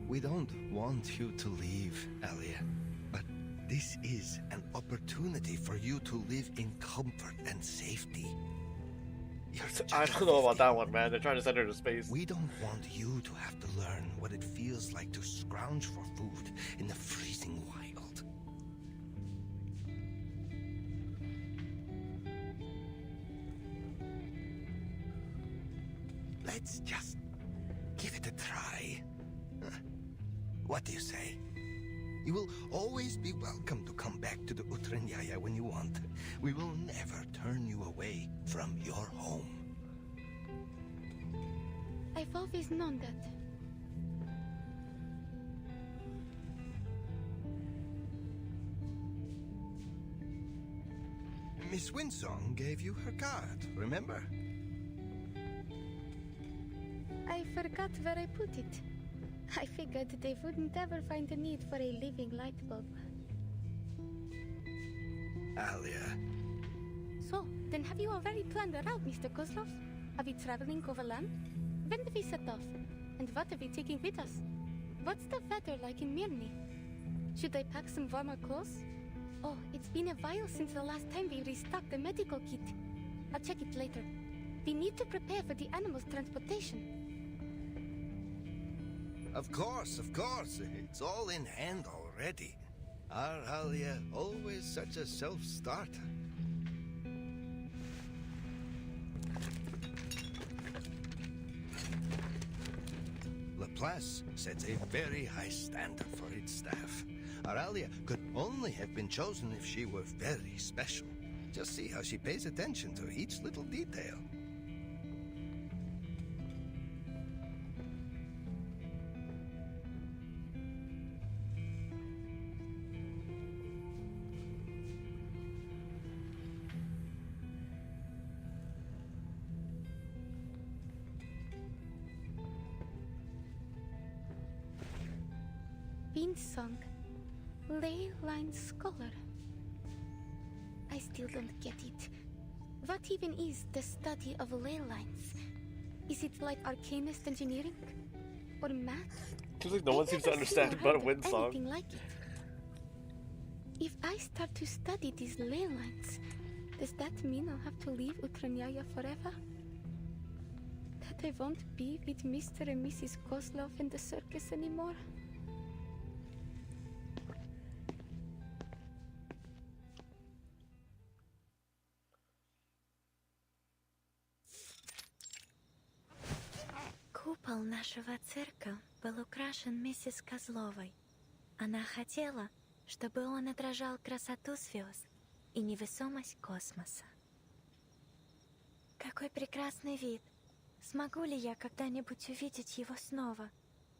S18: We don't want you to leave, Alia, but this is an opportunity for you to live in comfort and safety.
S8: I don't know about that one, man. They're trying to send her to space.
S18: We don't want you to have to learn what it feels like to scrounge for food in the freezing wild. Let's just give it a try. What do you say? You will always be welcome to come back to the Utranyaya when you want. We will never turn you away from your home.
S1: I've always known that.
S18: Miss Winsong gave you her card, remember?
S1: I forgot where I put it. I figured they wouldn't ever find a need for a living light bulb.
S18: Alia,
S14: So, then have you already planned the route, Mr. Kozlov? Are we traveling overland? When do we set off? And what are we taking with us? What's the weather like in Mirny? Should I pack some warmer clothes? Oh, it's been a while since the last time we restocked the medical kit. I'll check it later. We need to prepare for the animals' transportation.
S18: Of course, of course. It's all in hand already. Our Alia, always such a self-starter. Laplace sets a very high standard for its staff. Aralia could only have been chosen if she were very special. Just see how she pays attention to each little detail.
S1: Beansong, ley line scholar. I still don't get it. What even is the study of ley lines? Is it like arcanist engineering? Or math?
S8: Seems like no one seems to understand about a wind song.
S1: Anything like it. If I start to study these ley lines, does that mean I'll have to leave Utranyaya forever? That I won't be with Mr. and Mrs. Kozlov in the circus anymore?
S12: Купол нашего цирка был украшен миссис Козловой. Она хотела, чтобы он отражал красоту звезд и невесомость космоса. Какой прекрасный вид! Смогу ли я когда-нибудь увидеть его снова,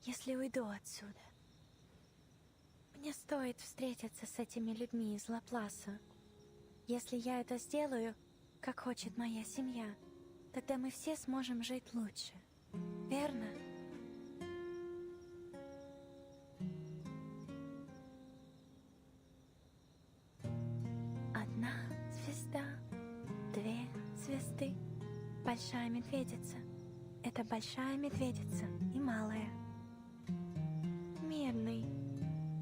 S12: если уйду отсюда? Мне стоит встретиться с этими людьми из Лапласа. Если я это сделаю, как хочет моя семья, тогда мы все сможем жить лучше. Верно? Одна звезда, две звезды. Большая медведица. Это большая медведица и малая. Мирный.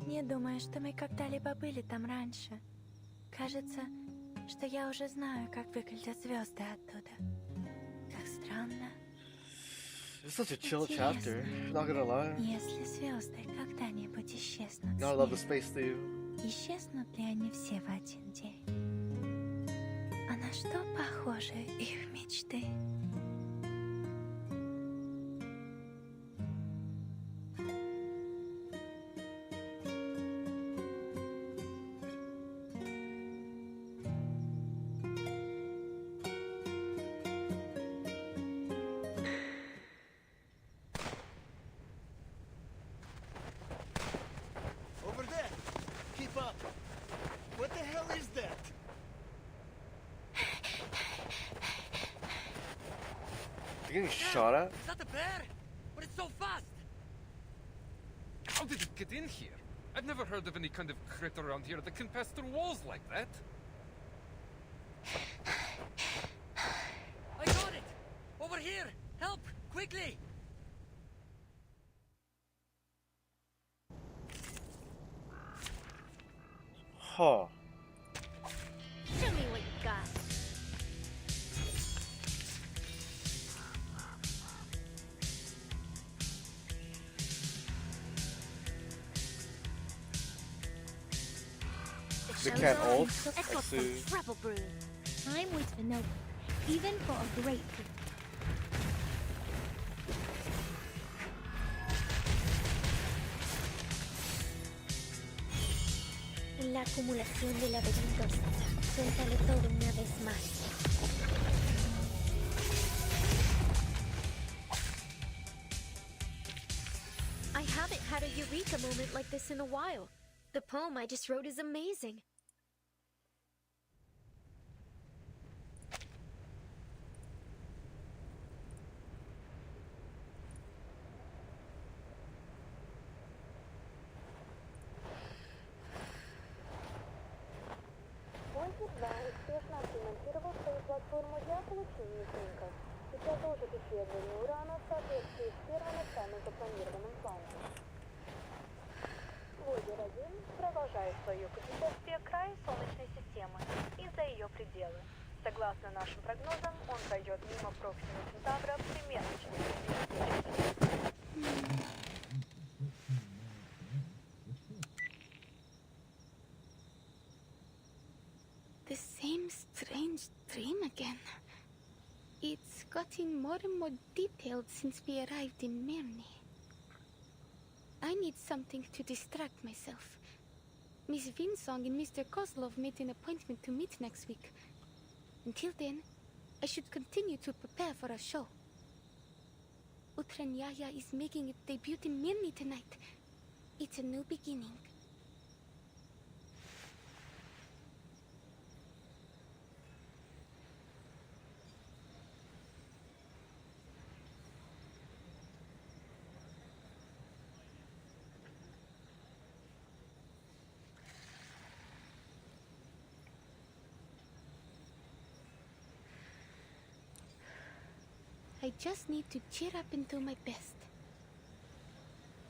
S12: Не думаю, что мы когда-либо были там раньше. Кажется, что я уже знаю, как выглядят звезды оттуда. Как странно.
S8: It's such a chill chapter, not gonna lie.
S12: Если звезды когда-нибудь исчезнут,
S8: I love the space theme.
S12: исчезнут ли они все в один день? А на что похожи их мечты?
S19: Over there! Keep up! What the hell is that?
S8: You're getting shot at?
S20: Is that a bear? But it's so fast!
S21: How did it get in here? I've never heard of any kind of critter around here that can pass through walls like that.
S20: I got it! Over here! Help! Quickly!
S8: Huh.
S17: Show me what you got.
S8: They can't ult.
S17: Let's
S8: I
S17: go
S8: see.
S17: some trouble brew. Time waits for no one, even for a great food. La acumulación de laberintos. Suéltalo todo una vez más.
S1: I haven't had a eureka moment like this in a while. The poem I just wrote is amazing.
S2: Once Да, успешно отремонтировал свою платформу для получения снимков. И продолжит исследование урана в соответствии с первоначально запланированным планом. Войдер-1 продолжает свое путешествие к краю Солнечной системы и за ее пределы. Согласно нашим прогнозам, он пройдет мимо Проксима Центавра примерно через 2 недели.
S1: The same strange dream again. It's gotten more and more detailed since we arrived in Mirny. I need something to distract myself. Miss Vinsong and Mr. Kozlov made an appointment to meet next week. Until then, I should continue to prepare for a show. Utranyaya is making its debut in Mirny tonight. It's a new beginning. I just need to cheer up and do my best.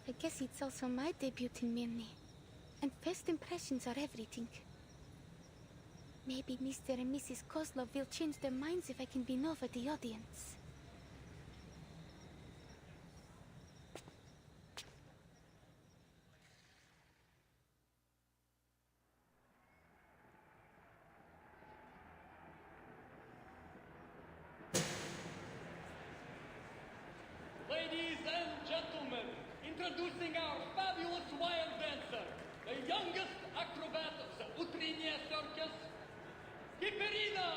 S1: I guess it's also my debut in Mirny, and first impressions are everything. Maybe Mr. and Mrs. Kozlov will change their minds if I can win over the audience.
S16: Ladies and gentlemen, introducing our fabulous wild dancer, the youngest acrobat of the Utriniya Circus, Kiperina!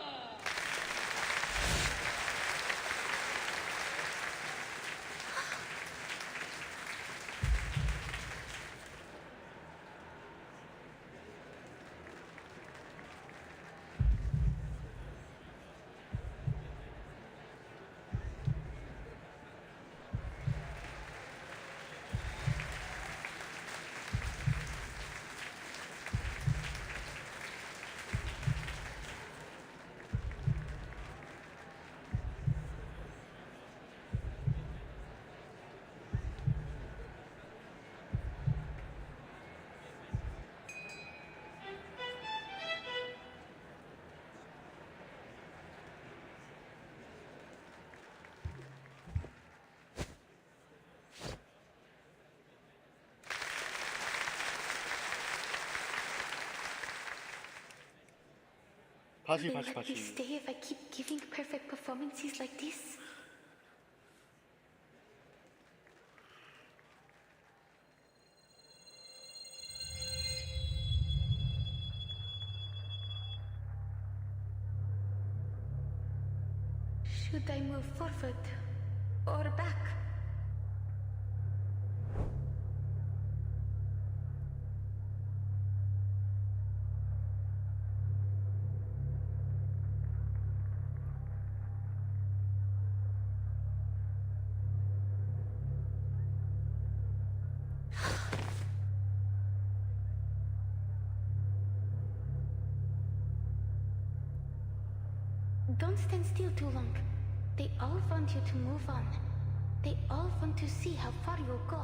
S1: Will they let me stay if I keep giving perfect performances like this? Should I move forward or back? Don't stand still too long. They all want you to move on. They all want to see how far you'll go.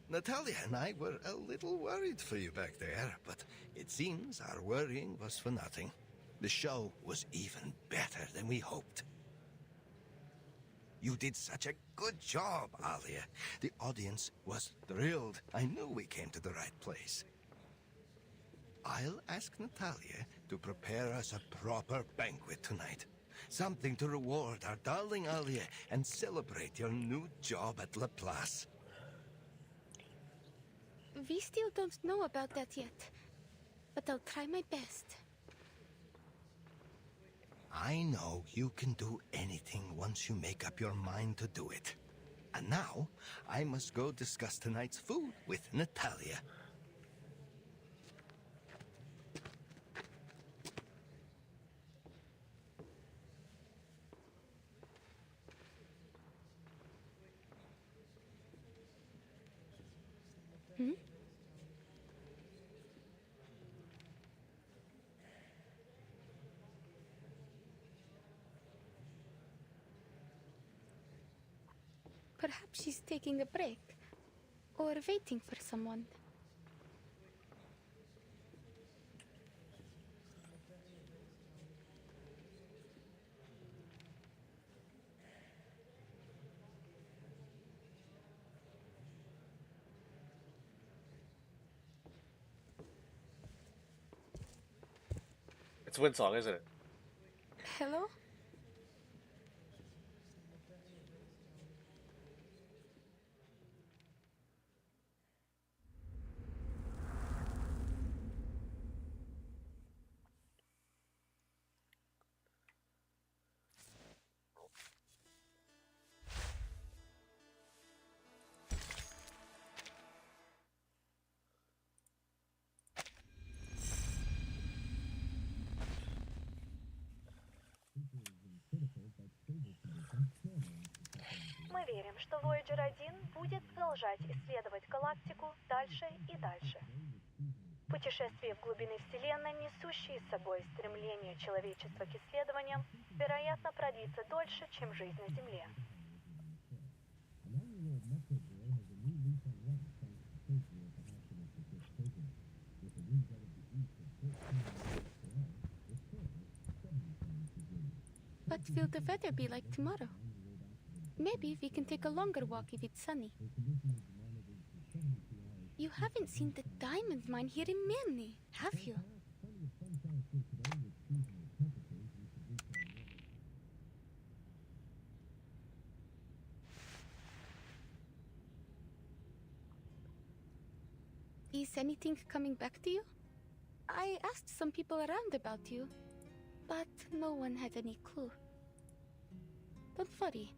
S18: Natalia and I were a little worried for you back there, but it seems our worrying was for nothing. The show was even better than we hoped. You did such a good job, Alia. The audience was thrilled. I knew we came to the right place. I'll ask Natalia to prepare us a proper banquet tonight. Something to reward our darling Alia and celebrate your new job at Laplace.
S1: We still don't know about that yet, but I'll try my best.
S18: I know you can do anything once you make up your mind to do it. And now, I must go discuss tonight's food with Natalia.
S14: Hmm? Perhaps she's taking a break. Or waiting for someone.
S8: It's Windsong, isn't it?
S14: Hello?
S2: Мы верим, что Voyager 1 будет продолжать исследовать галактику дальше и дальше. Путешествие в глубины Вселенной, несущие с собой стремление человечества к исследованиям, вероятно, продлится дольше, чем жизнь на Земле.
S14: What will the weather be like tomorrow? Maybe we can take a longer walk if it's sunny. You haven't seen the diamond mine here in Mirny, have you? Is anything coming back to you? I asked some people around about you, but no one had any clue. Don't worry.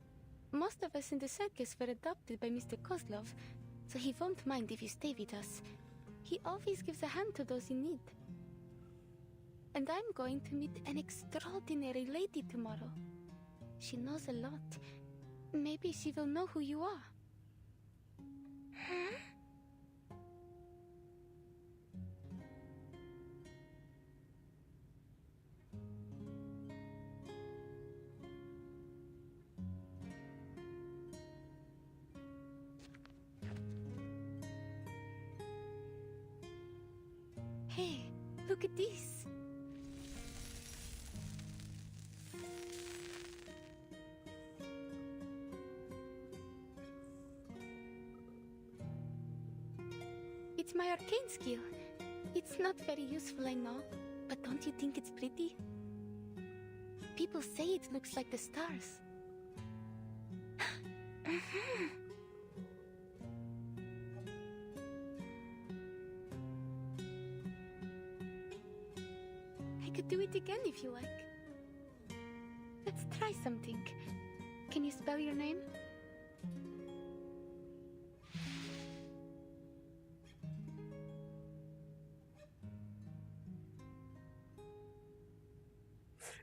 S14: Most of us in the circus were adopted by Mr. Kozlov, so he won't mind if you stay with us. He always gives a hand to those in need. And I'm going to meet an extraordinary lady tomorrow. She knows a lot. Maybe she will know who you are. Huh? Hey, look at this. It's my arcane skill. It's not very useful, I know, but don't you think it's pretty? People say it looks like the stars. I could do it again if you like. Let's try something. Can you spell your name?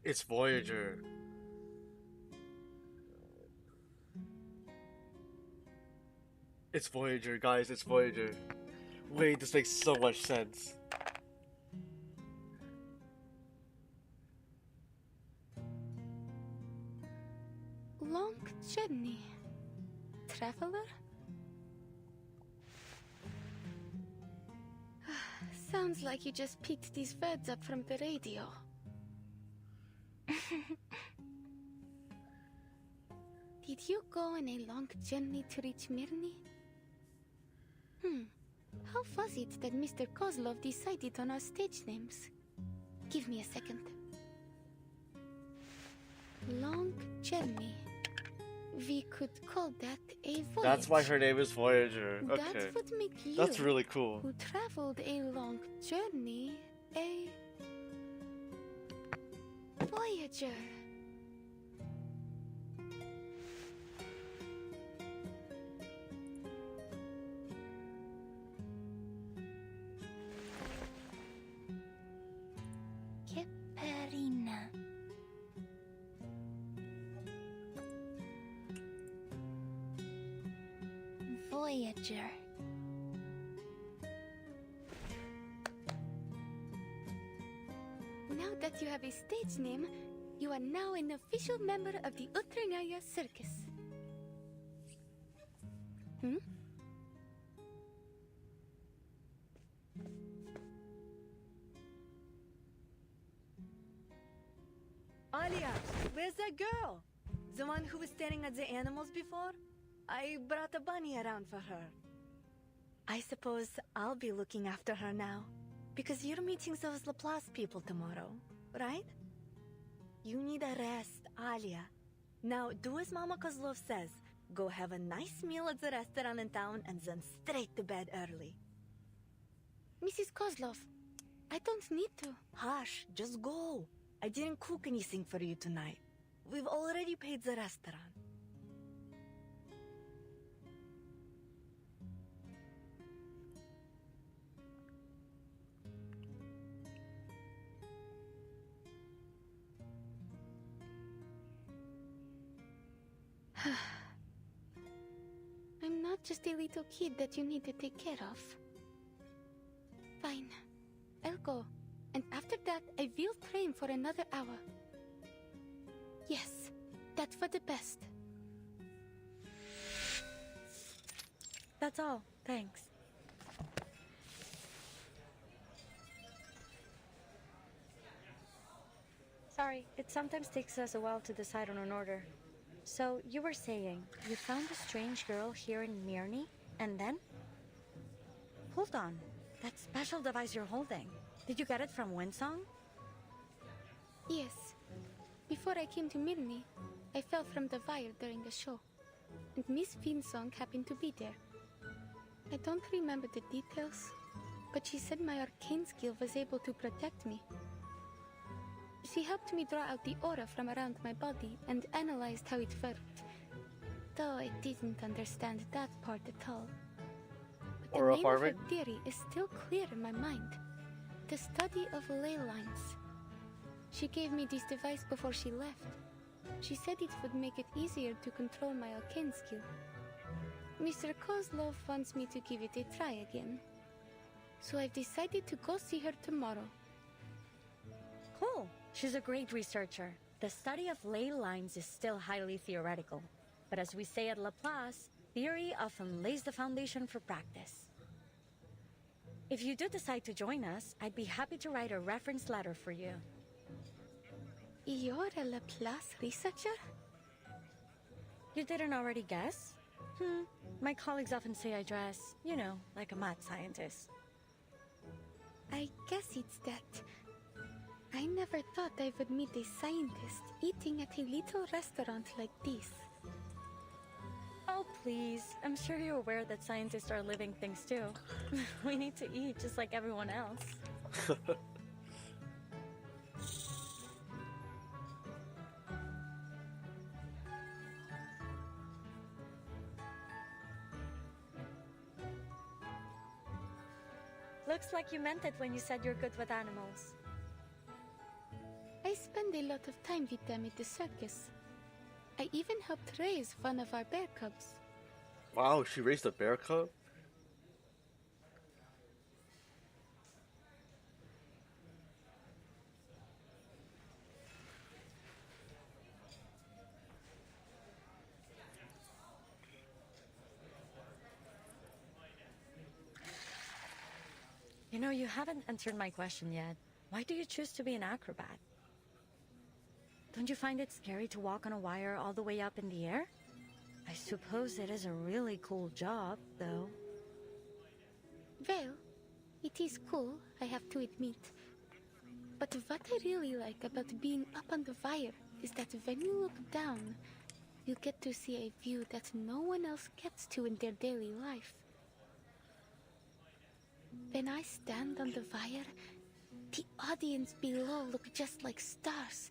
S8: It's Voyager. It's Voyager, guys, it's Voyager. Wait, this makes so much sense.
S14: Long journey. Traveler? Sounds like you just picked these words up from the radio. Did you go on a long journey to reach Mirny? How was it that Mr. Kozlov decided on our stage names? Give me a second. Long journey. We could call that a voyage.
S8: That's why her name is Voyager. Okay.
S14: That would make you,
S8: that's really cool.
S14: who traveled a long journey, a Voyager.
S1: Voyager.
S14: Now that you have a stage name, you are now an official member of the Utranaya Circus. Hmm?
S12: Alia, where's that girl? The one who was staring at the animals before? I brought a bunny around for her. I suppose I'll be looking after her now. Because you're meeting those Laplace people tomorrow, right? You need a rest, Alia. Now, do as Mama Kozlov says. Go have a nice meal at the restaurant in town and then straight to bed early.
S14: Mrs. Kozlov, I don't need to.
S12: Hush, just go. I didn't cook anything for you tonight. We've already paid the restaurant.
S14: I'm not just a little kid that you need to take care of. Fine. I'll go. And after that, I will train for another hour. Yes, that's for the best.
S10: That's all. Thanks. Sorry, it sometimes takes us a while to decide on an order. So, you were saying, you found a strange girl here in Mirny, and then? Hold on. That special device you're holding, did you get it from Winsong?
S14: Yes. Before I came to Mirny, I fell from the wire during a show, and Miss Winsong happened to be there. I don't remember the details, but she said my arcane skill was able to protect me. She helped me draw out the aura from around my body and analyzed how it worked, though I didn't understand that part at all. But the
S8: Aura
S14: name of her
S8: farming?
S14: theory is still clear in my mind. The study of ley lines. She gave me this device before she left. She said it would make it easier to control my arcane skill. Mr. Kozlov wants me to give it a try again. So I've decided to go see her tomorrow.
S10: Cool. She's a great researcher. The study of ley lines is still highly theoretical. But as we say at Laplace, theory often lays the foundation for practice. If you do decide to join us, I'd be happy to write a reference letter for you.
S14: You're a Laplace researcher?
S10: You didn't already guess? My colleagues often say I dress, you know, like a mad scientist.
S14: I guess it's that. I never thought I would meet a scientist eating at a little restaurant like this.
S10: Oh, please. I'm sure you're aware that scientists are living things too. We need to eat just like everyone else. Looks like you meant it when you said you're good with animals.
S14: I spend a lot of time with them at the circus. I even helped raise one of our bear cubs.
S8: Wow, she raised a bear cub?
S10: You know, you haven't answered my question yet. Why do you choose to be an acrobat? Don't you find it scary to walk on a wire all the way up in the air? I suppose it is a really cool job, though.
S14: Well, it is cool, I have to admit. But what I really like about being up on the wire is that when you look down, you get to see a view that no one else gets to in their daily life. When I stand on the wire, the audience below look just like stars,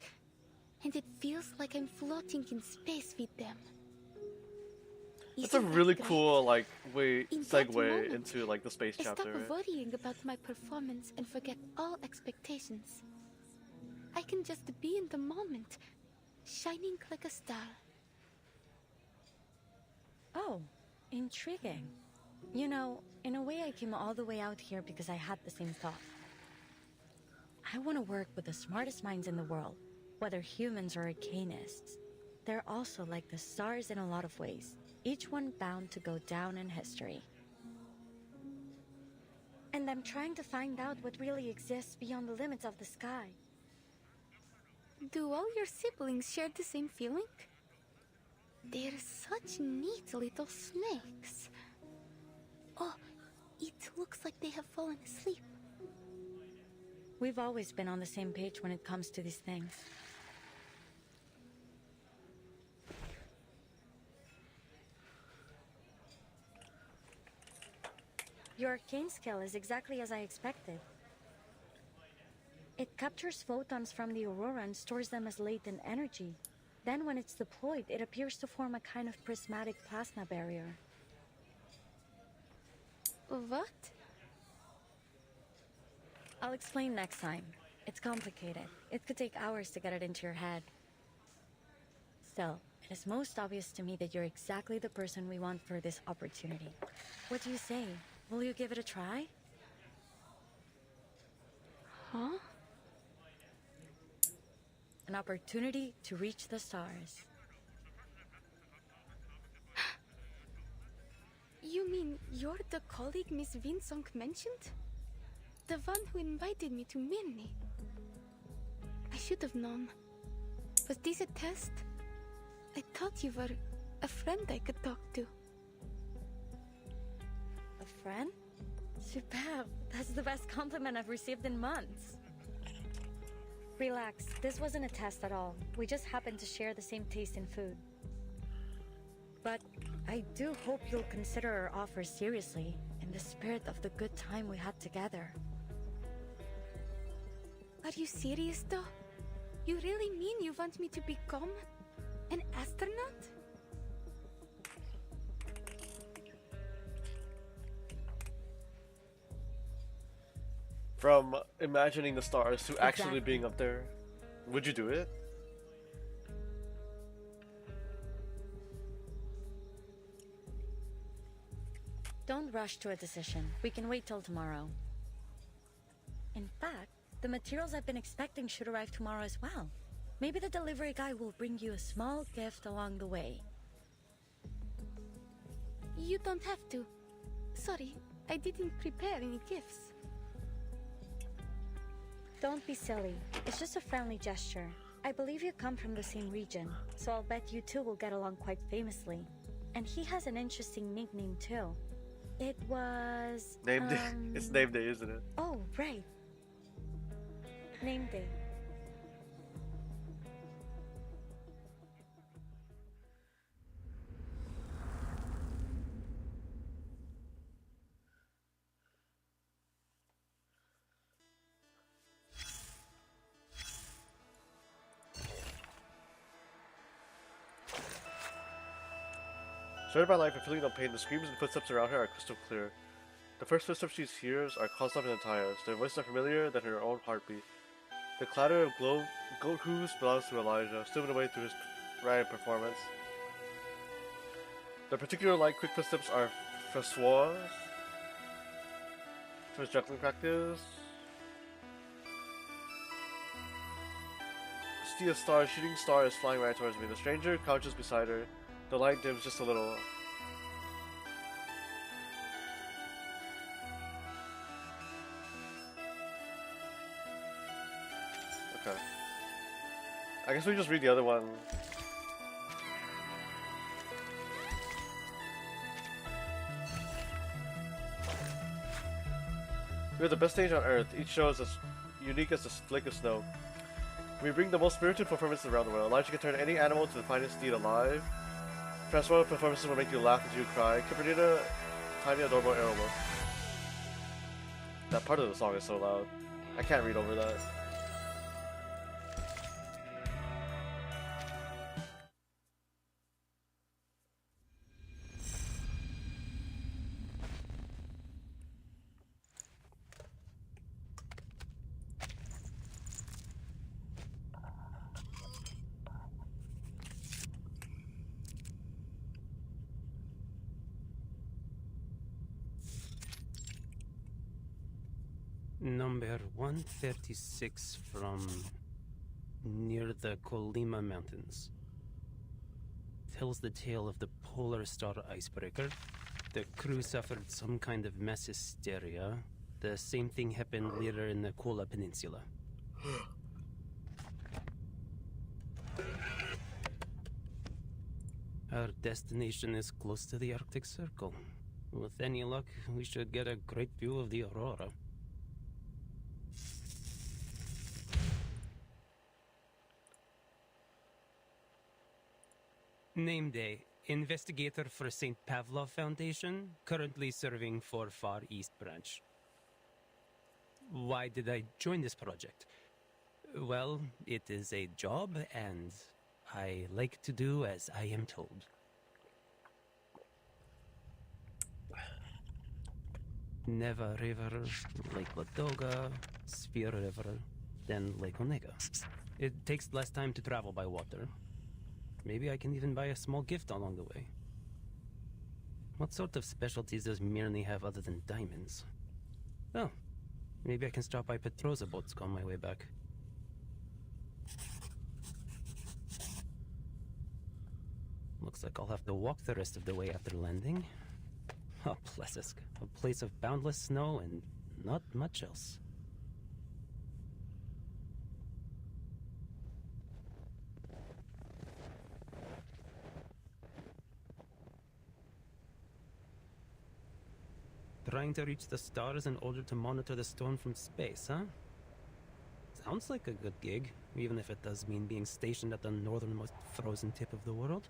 S14: and it feels like I'm floating in space with them.
S8: It's a really cool, like, segue into, like, the space
S14: I
S8: chapter.
S14: stop worrying about my performance and forget all expectations. I can just be in the moment, shining like a star.
S10: Oh, Intriguing. You know, in a way I came all the way out here because I had the same thought. I want to work with the smartest minds in the world, whether humans or arcanists. They're also like the stars in a lot of ways, each one bound to go down in history. And I'm trying to find out what really exists beyond the limits of the sky.
S14: Do all your siblings share the same feeling? They're such neat little snakes. Oh, it looks like they have fallen asleep.
S10: We've always been on the same page when it comes to these things. Your arcane skill is exactly as I expected. It captures photons from the aurora and stores them as latent energy. Then when it's deployed, it appears to form a kind of prismatic plasma barrier.
S14: What?
S10: I'll explain next time. It's complicated. It could take hours to get it into your head. Still, it is most obvious to me that you're exactly the person we want for this opportunity. What do you say? Will you give it a try?
S14: Huh?
S10: An opportunity to reach the stars.
S14: You mean you're the colleague Miss Vinsong mentioned? The one who invited me to Mirny? I should have known. Was this a test? I thought you were a friend I could talk to.
S10: A friend? Superb. That's the best compliment I've received in months. Relax. This wasn't a test at all. We just happened to share the same taste in food. But I do hope you'll consider our offer seriously, in the spirit of the good time we had together.
S14: Are you serious though? You really mean you want me to become an astronaut?
S8: From imagining the stars to actually
S10: Exactly.
S8: being up there, would you do it?
S10: Don't rush to a decision. We can wait till tomorrow. In fact, the materials I've been expecting should arrive tomorrow as well. Maybe the delivery guy will bring you a small gift along the way.
S14: You don't have to. Sorry, I didn't prepare any gifts.
S10: Don't be silly. It's just a friendly gesture. I believe you come from the same region, so I'll bet you two will get along quite famously. And he has an interesting nickname too. It was...
S8: Name day. It's name day, isn't it?
S10: Oh, right. Name day.
S8: Surrounded by life and feeling no pain, the screams and footsteps around her are crystal clear. The first footsteps she hears are Kozlov and Antaia's. Their voices are familiar than her own heartbeat. The clatter of goat hooves belongs to Elijah, still away through his riot performance. The particular light, quick footsteps are Francois for his juggling practice. See a star, shooting star is flying right towards me. The stranger crouches beside her. The light dims just a little. Okay. I guess we just read the other one. We are the best stage on Earth. Each show is as unique as a flake of snow. We bring the most spirited performances around the world. Elijah can turn any animal to the finest steed alive. Transformative performances will make you laugh until you cry. Kipernita, tiny adorable arrow. That part of the song is so loud. I can't read over that.
S3: Number 136 from near the Colima Mountains. Tells the tale of the Polar Star icebreaker. The crew suffered some kind of mass hysteria. The same thing happened later in the Kola Peninsula. Our destination is close to the Arctic Circle. With any luck, we should get a great view of the aurora. Name day. Investigator for St. Pavlov Foundation, currently serving for Far East Branch. Why did I join this project? Well, it is a job, and I like to do as I am told. Neva River, Lake Ladoga, Sphere River, then Lake Onega. It takes less time to travel by water. Maybe I can even buy a small gift along the way. What sort of specialties does Mirny have other than diamonds? Oh, maybe I can stop by Petrozabotsk on my way back. Looks like I'll have to walk the rest of the way after landing. Oh, Plessisk, a place of boundless snow and not much else. Trying to reach the stars in order to monitor the storm from space, huh? Sounds like a good gig, even if it does mean being stationed at the northernmost frozen tip of the world.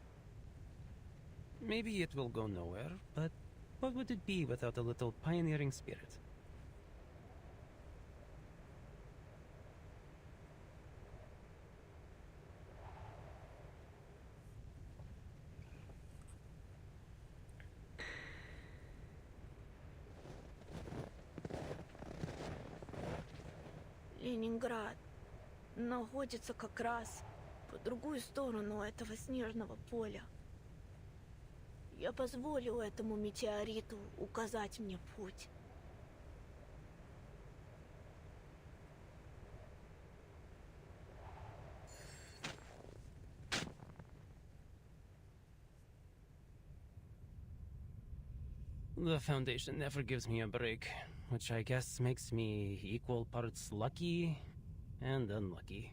S3: Maybe it will go nowhere, but what would it be without a little pioneering spirit?
S12: Ленинград находится как раз по другую сторону этого снежного поля. Я позволю этому метеориту указать мне путь.
S3: The Foundation never gives me a break, which I guess makes me equal parts lucky and unlucky.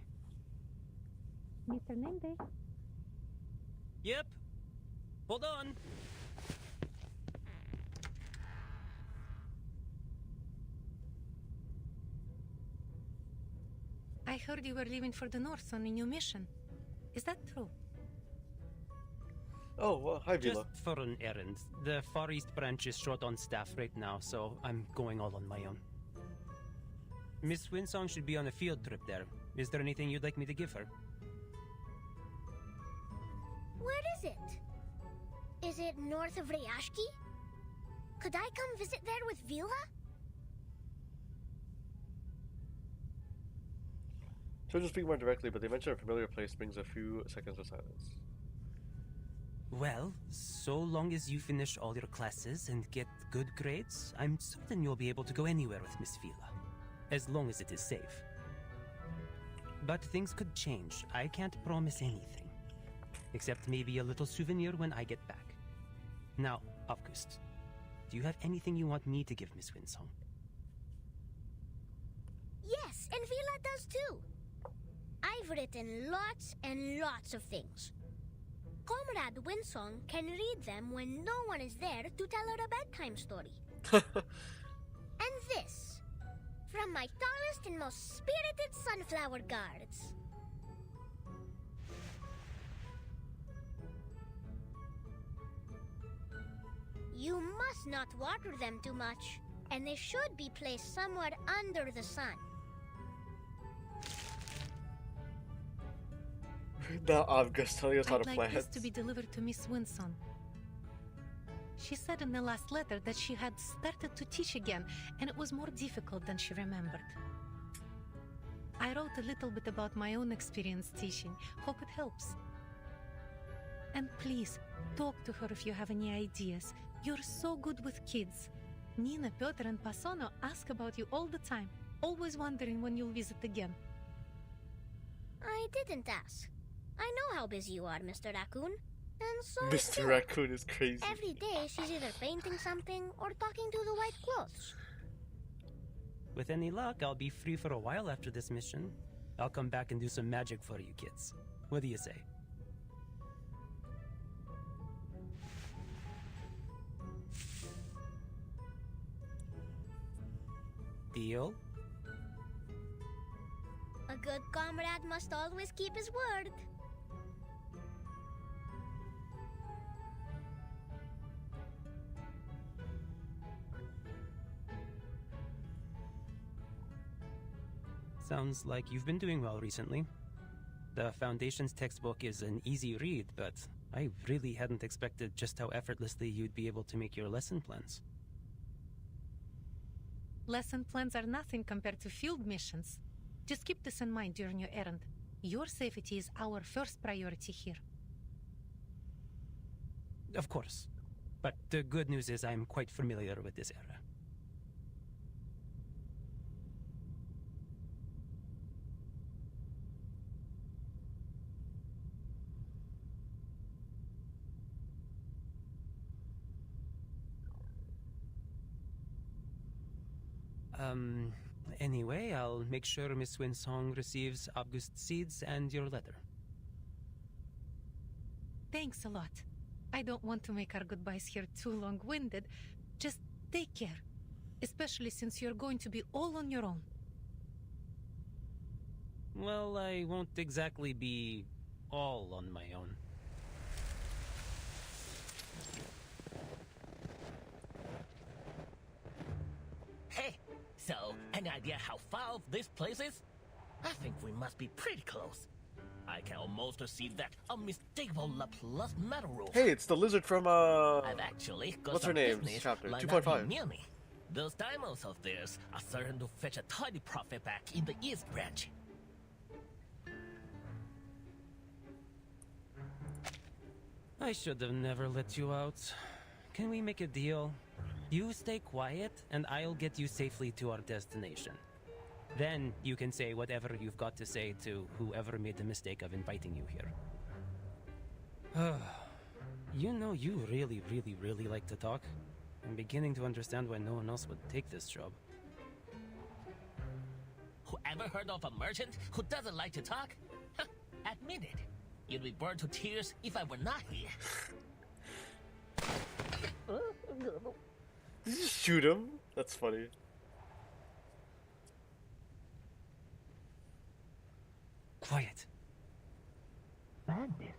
S14: Mr. Nende?
S3: Yep. Hold on.
S22: I heard you were leaving for the north on a new mission. Is that true?
S8: Oh, well, hi, Vila.
S3: Just for an errand. The Far East branch is short on staff right now, so I'm going all on my own. Miss Winsong should be on a field trip there. Is there anything you'd like me to give her?
S17: Where is it? Is it north of Ryashki? Could I come visit there with Vila?
S8: Children speak more directly, but they mention a familiar place brings a few seconds of silence.
S3: Well, so long as you finish all your classes and get good grades, I'm certain you'll be able to go anywhere with Miss Vila. As long as it is safe. But things could change. I can't promise anything. Except maybe a little souvenir when I get back. Now, August, do you have anything you want me to give Miss Winsong?
S17: Yes, and Vila does too. I've written lots and lots of things. Comrade Winsong can read them when no one is there to tell her a bedtime story. And this, from my tallest and most spirited sunflower guards. You must not water them too much, and they should be placed somewhere under the sun.
S8: Now August telling us how to
S22: I'd
S8: plant.
S22: like this to be delivered to Miss Winson. She said in the last letter that she had started to teach again, and it was more difficult than she remembered. I wrote a little bit about my own experience teaching. Hope it helps. And please, talk to her if you have any ideas. You're so good with kids. Nina, Piotr, and Pasono ask about you all the time. Always wondering when you'll visit again.
S17: I didn't ask. I know how busy you are, Mr. Raccoon. And so
S8: Mr. Raccoon is crazy.
S17: every day she's either painting something or talking to the white clothes.
S3: With any luck, I'll be free for a while after this mission. I'll come back and do some magic for you kids. What do you say? Deal?
S17: A good comrade must always keep his word.
S3: Sounds like you've been doing well recently. The Foundation's textbook is an easy read, but I really hadn't expected just how effortlessly you'd be able to make your lesson plans.
S22: Lesson plans are nothing compared to field missions. Just keep this in mind during your errand. Your safety is our first priority here.
S3: Of course. But the good news is I'm quite familiar with this area. Anyway, I'll make sure Miss Winsong receives August seeds and your letter.
S22: Thanks a lot. I don't want to make our goodbyes here too long-winded. Just take care. Especially since you're going to be all on your own.
S3: Well, I won't exactly be all on my own.
S4: Hey, so, any idea how far off this place is? I think we must be pretty close. I can almost see that unmistakable Laplace metal roof.
S8: Hey, it's the lizard from
S4: I've actually got
S8: what's her
S4: some
S8: name?
S4: business
S8: Chapter
S4: lined up
S8: 2.5.
S4: near me. Those diamonds of theirs are certain to fetch a tidy profit back in the East Branch.
S3: I should have never let you out. Can we make a deal? You stay quiet, and I'll get you safely to our destination. Then you can say whatever you've got to say to whoever made the mistake of inviting you here. You know, you really, really, really like to talk. I'm beginning to understand why no one else would take this job.
S4: Whoever heard of a merchant who doesn't like to talk? Huh, admit it. You'd be burned to tears if I were not here.
S8: Did you just shoot him? That's funny.
S3: Quiet.
S4: Bandit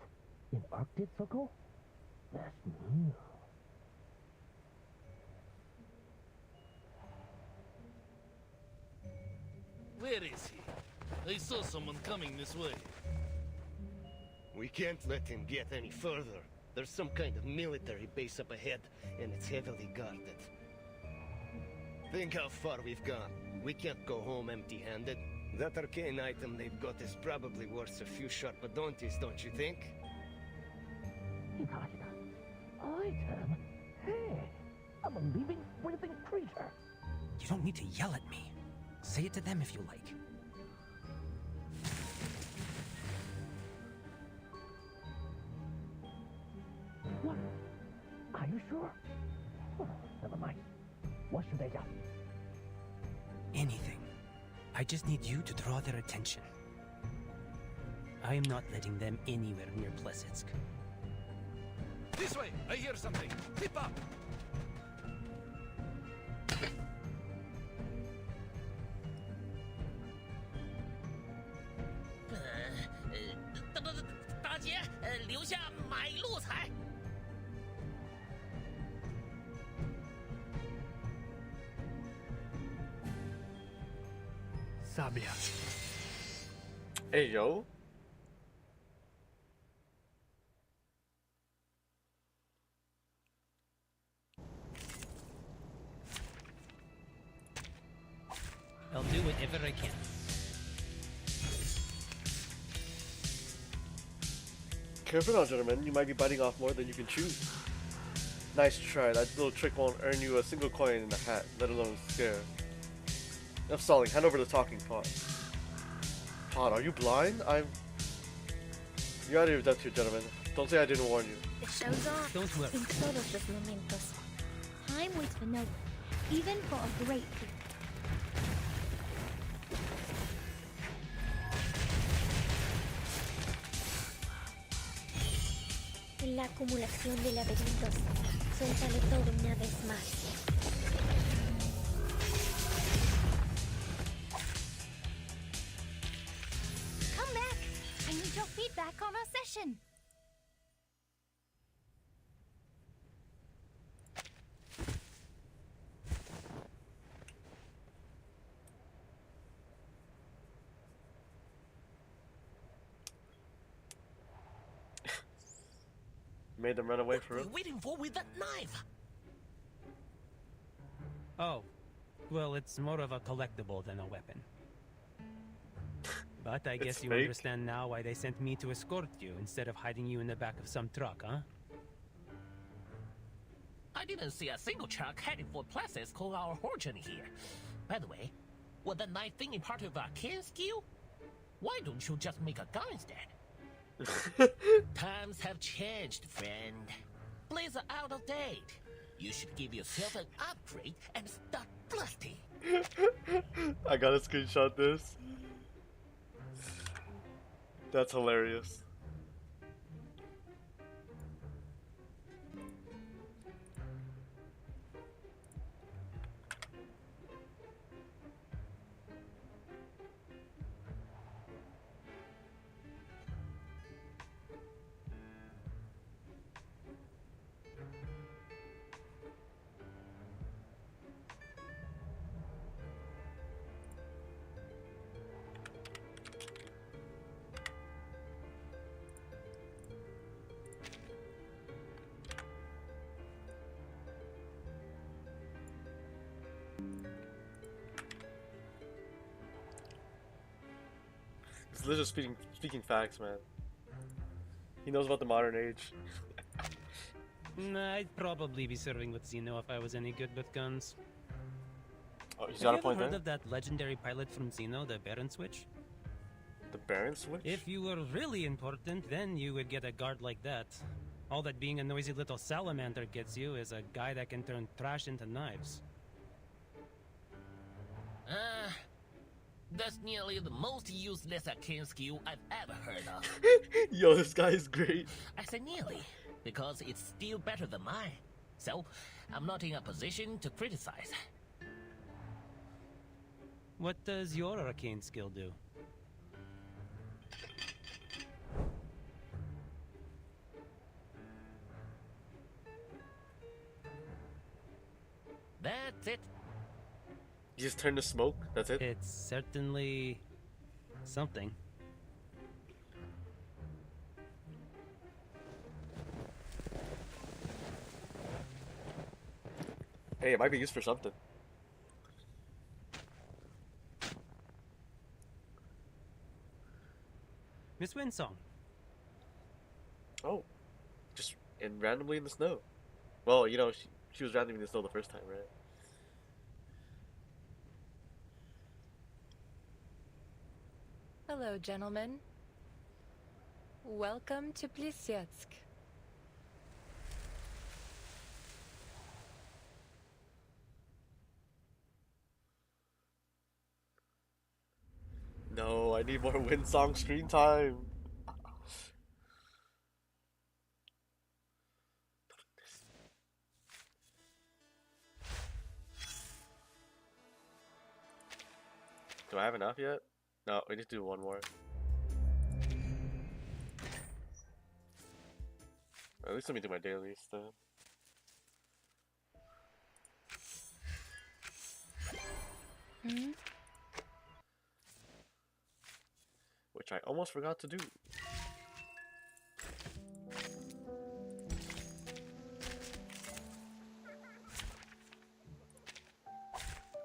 S4: in Arctic Circle? That's new.
S19: Where is he? I saw someone coming this way.
S7: We can't let him get any further. There's some kind of military base up ahead, and it's heavily guarded. Think how far we've gone. We can't go home empty-handed. That arcane item they've got is probably worth a few sharpadontes, don't you think?
S4: Item? Hey, I'm a living, breathing creature.
S3: You don't need to yell at me. Say it to them if you like.
S4: What? Are you sure? Oh, never mind. What should I do?
S3: Anything. I just need you to draw their attention. I am not letting them anywhere near Plesetsk.
S21: This way! I hear something! Keep up!
S15: Sabia.
S8: Hey, yo.
S3: I'll do whatever I can.
S8: Careful now, gentlemen. You might be biting off more than you can chew. Nice try. That little trick won't earn you a single coin in the hat, let alone scare. Enough stalling. Hand over the talking pot. Pod, are you blind? You're out of your depth here, gentlemen. Don't say I didn't warn you.
S17: The show's on.
S3: Don't worry.
S17: In todos los momentos. Time waits for no one, even for a great feat. En la acumulación de laberintos, suéltalo todo una vez más. Come back! I need your feedback on our session.
S8: Made them run away for
S4: What
S8: real.
S4: are you waiting for with that knife?
S3: Oh, well, it's more of a collectible than a weapon. But I guess you
S8: fake.
S3: understand now why they sent me to escort you instead of hiding you in the back of some truck, huh?
S4: I didn't see a single truck heading for places called our origin here. By the way, was that knife thing part of our kin skill? Why don't you just make a gun instead? Times have changed, friend. Blades are out of date. You should give yourself an upgrade and start blasting.
S8: I gotta screenshot this. That's hilarious. He's literally speaking facts, man. He knows about the modern age.
S3: Nah, I'd probably be serving with Xeno if I was any good with guns.
S8: Oh, he's
S3: Have
S8: got
S3: you
S8: a point
S3: ever heard
S8: there.
S3: of that legendary pilot from Xeno, the Baron Switch?
S8: The Baron Switch?
S3: If you were really important, then you would get a guard like that. All that being a noisy little salamander gets you is a guy that can turn trash into knives.
S4: That's nearly the most useless arcane skill I've ever heard of.
S8: Yo, this guy is great.
S4: I say nearly, because it's still better than mine. So, I'm not in a position to criticize.
S3: What does your arcane skill do?
S4: That's it.
S8: You just turn to smoke, that's it?
S3: It's certainly something.
S8: Hey, it might be used for something.
S3: Miss Winsong.
S8: Oh. Just randomly in the snow. Well, you know, she was randomly in the snow the first time, right?
S9: Hello, gentlemen. Welcome to Plisetsk.
S8: No, I need more Winsong screen time. Do I have enough yet? No, we need to do one more. At least let me do my daily stuff. Which I almost forgot to do.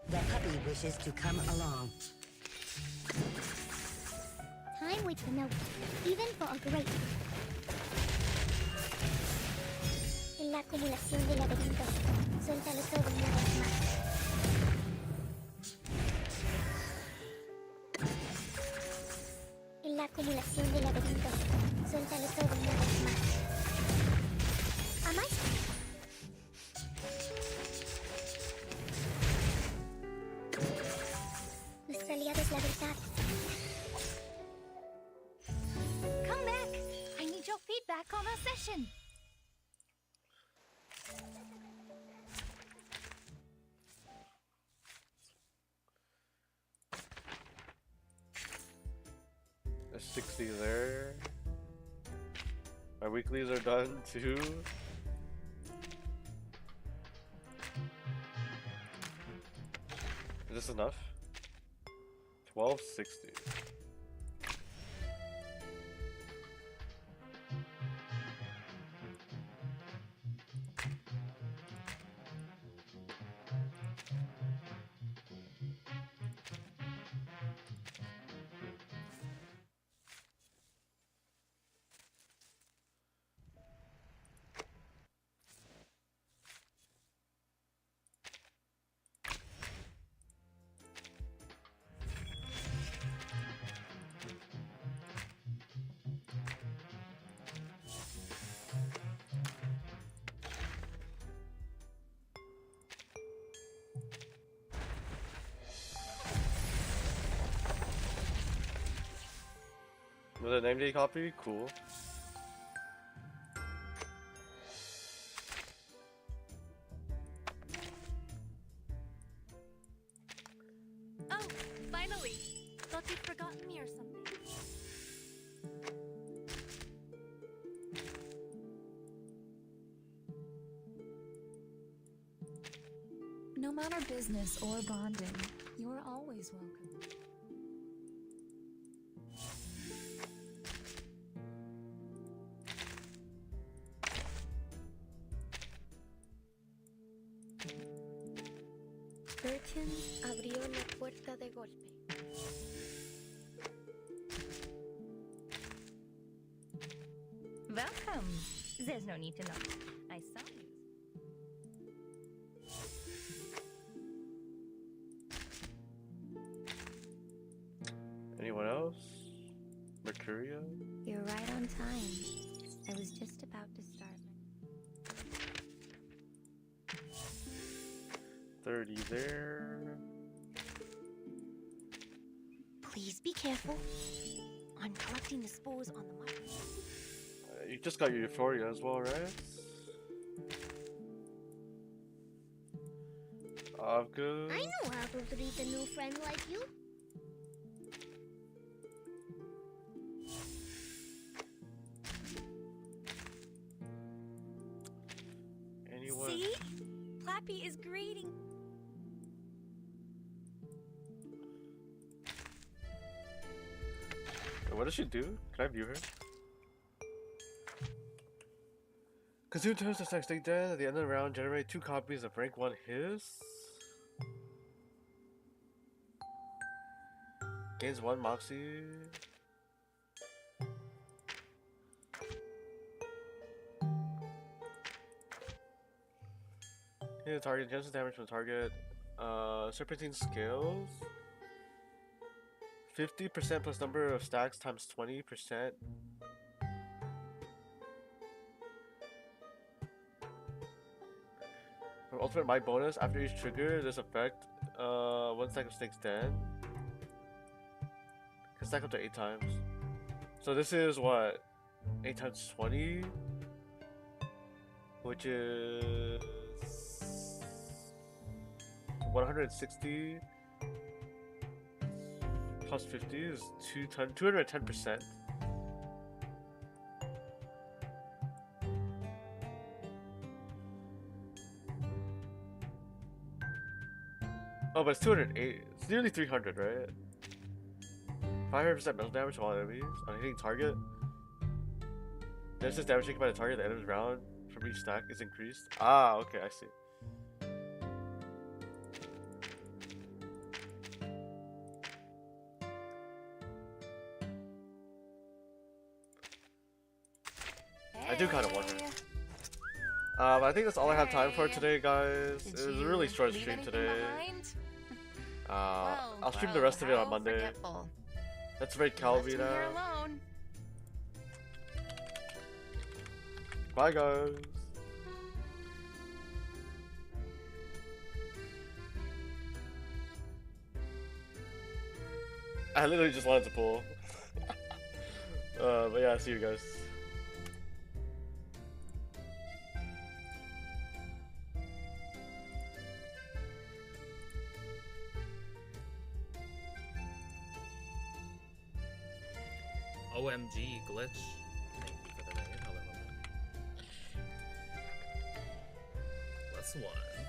S11: The puppy wishes to come along.
S17: Time waits for no one, even for a great feat. En la acumulación de laberintos, suéltalo todo una vez más. acumulación de laberintos. Suéltalo todo una vez más. ¿A más? Nuestro aliado es la verdad.
S9: Come back! I need your feedback on our session.
S8: There's 60 there. Our weeklies are done too. Is this enough? 1260. Was it name day copy? Cool.
S9: Oh, finally! Thought you'd forgotten me or something.
S13: No matter business or bonding, you are always welcome.
S17: Burton abrió la puerta de golpe.
S9: Welcome. There's no need to knock. I saw you.
S8: Anyone else? Mercurio?
S10: You're right on time. I was just about to start.
S8: 30 there.
S9: Please be careful. I'm collecting the spores on the mic.
S8: You just got your Euphoria as well, right? Good.
S17: I know how to treat a new friend like you.
S8: Anyone?
S9: See? Plappy is greeting.
S8: What does she do? Can I view her? Consume turns the next dead at the end of the round. Generate 2 copies of rank 1 Hiss. Gains 1 Moxie. Hit the target. Genesis damage from the target. Serpentine scales. 50% plus number of stacks times 20%. From ultimate might bonus, after each trigger, this effect, 1 stack of snakes dead. Can stack up to 8 times. So this is what? 8 times 20? Which is 160 plus 50 is 210%. Oh, but it's 208. It's nearly 300, right? 500% mental damage from all enemies on hitting target. Genesis damage taken by the target at the end of the round from each stack is increased. Ah, okay, I see. I do kind of wonder. I think that's all I have time for today, guys. It was a really short stream today. I'll stream the rest of it on Monday. Let's raid Calvi
S22: Left me here
S8: now.
S22: alone.
S8: Bye, guys. I literally just wanted to pull. But yeah, see you guys.
S5: OMG glitch. Thank you for the raid. Hello. Plus one.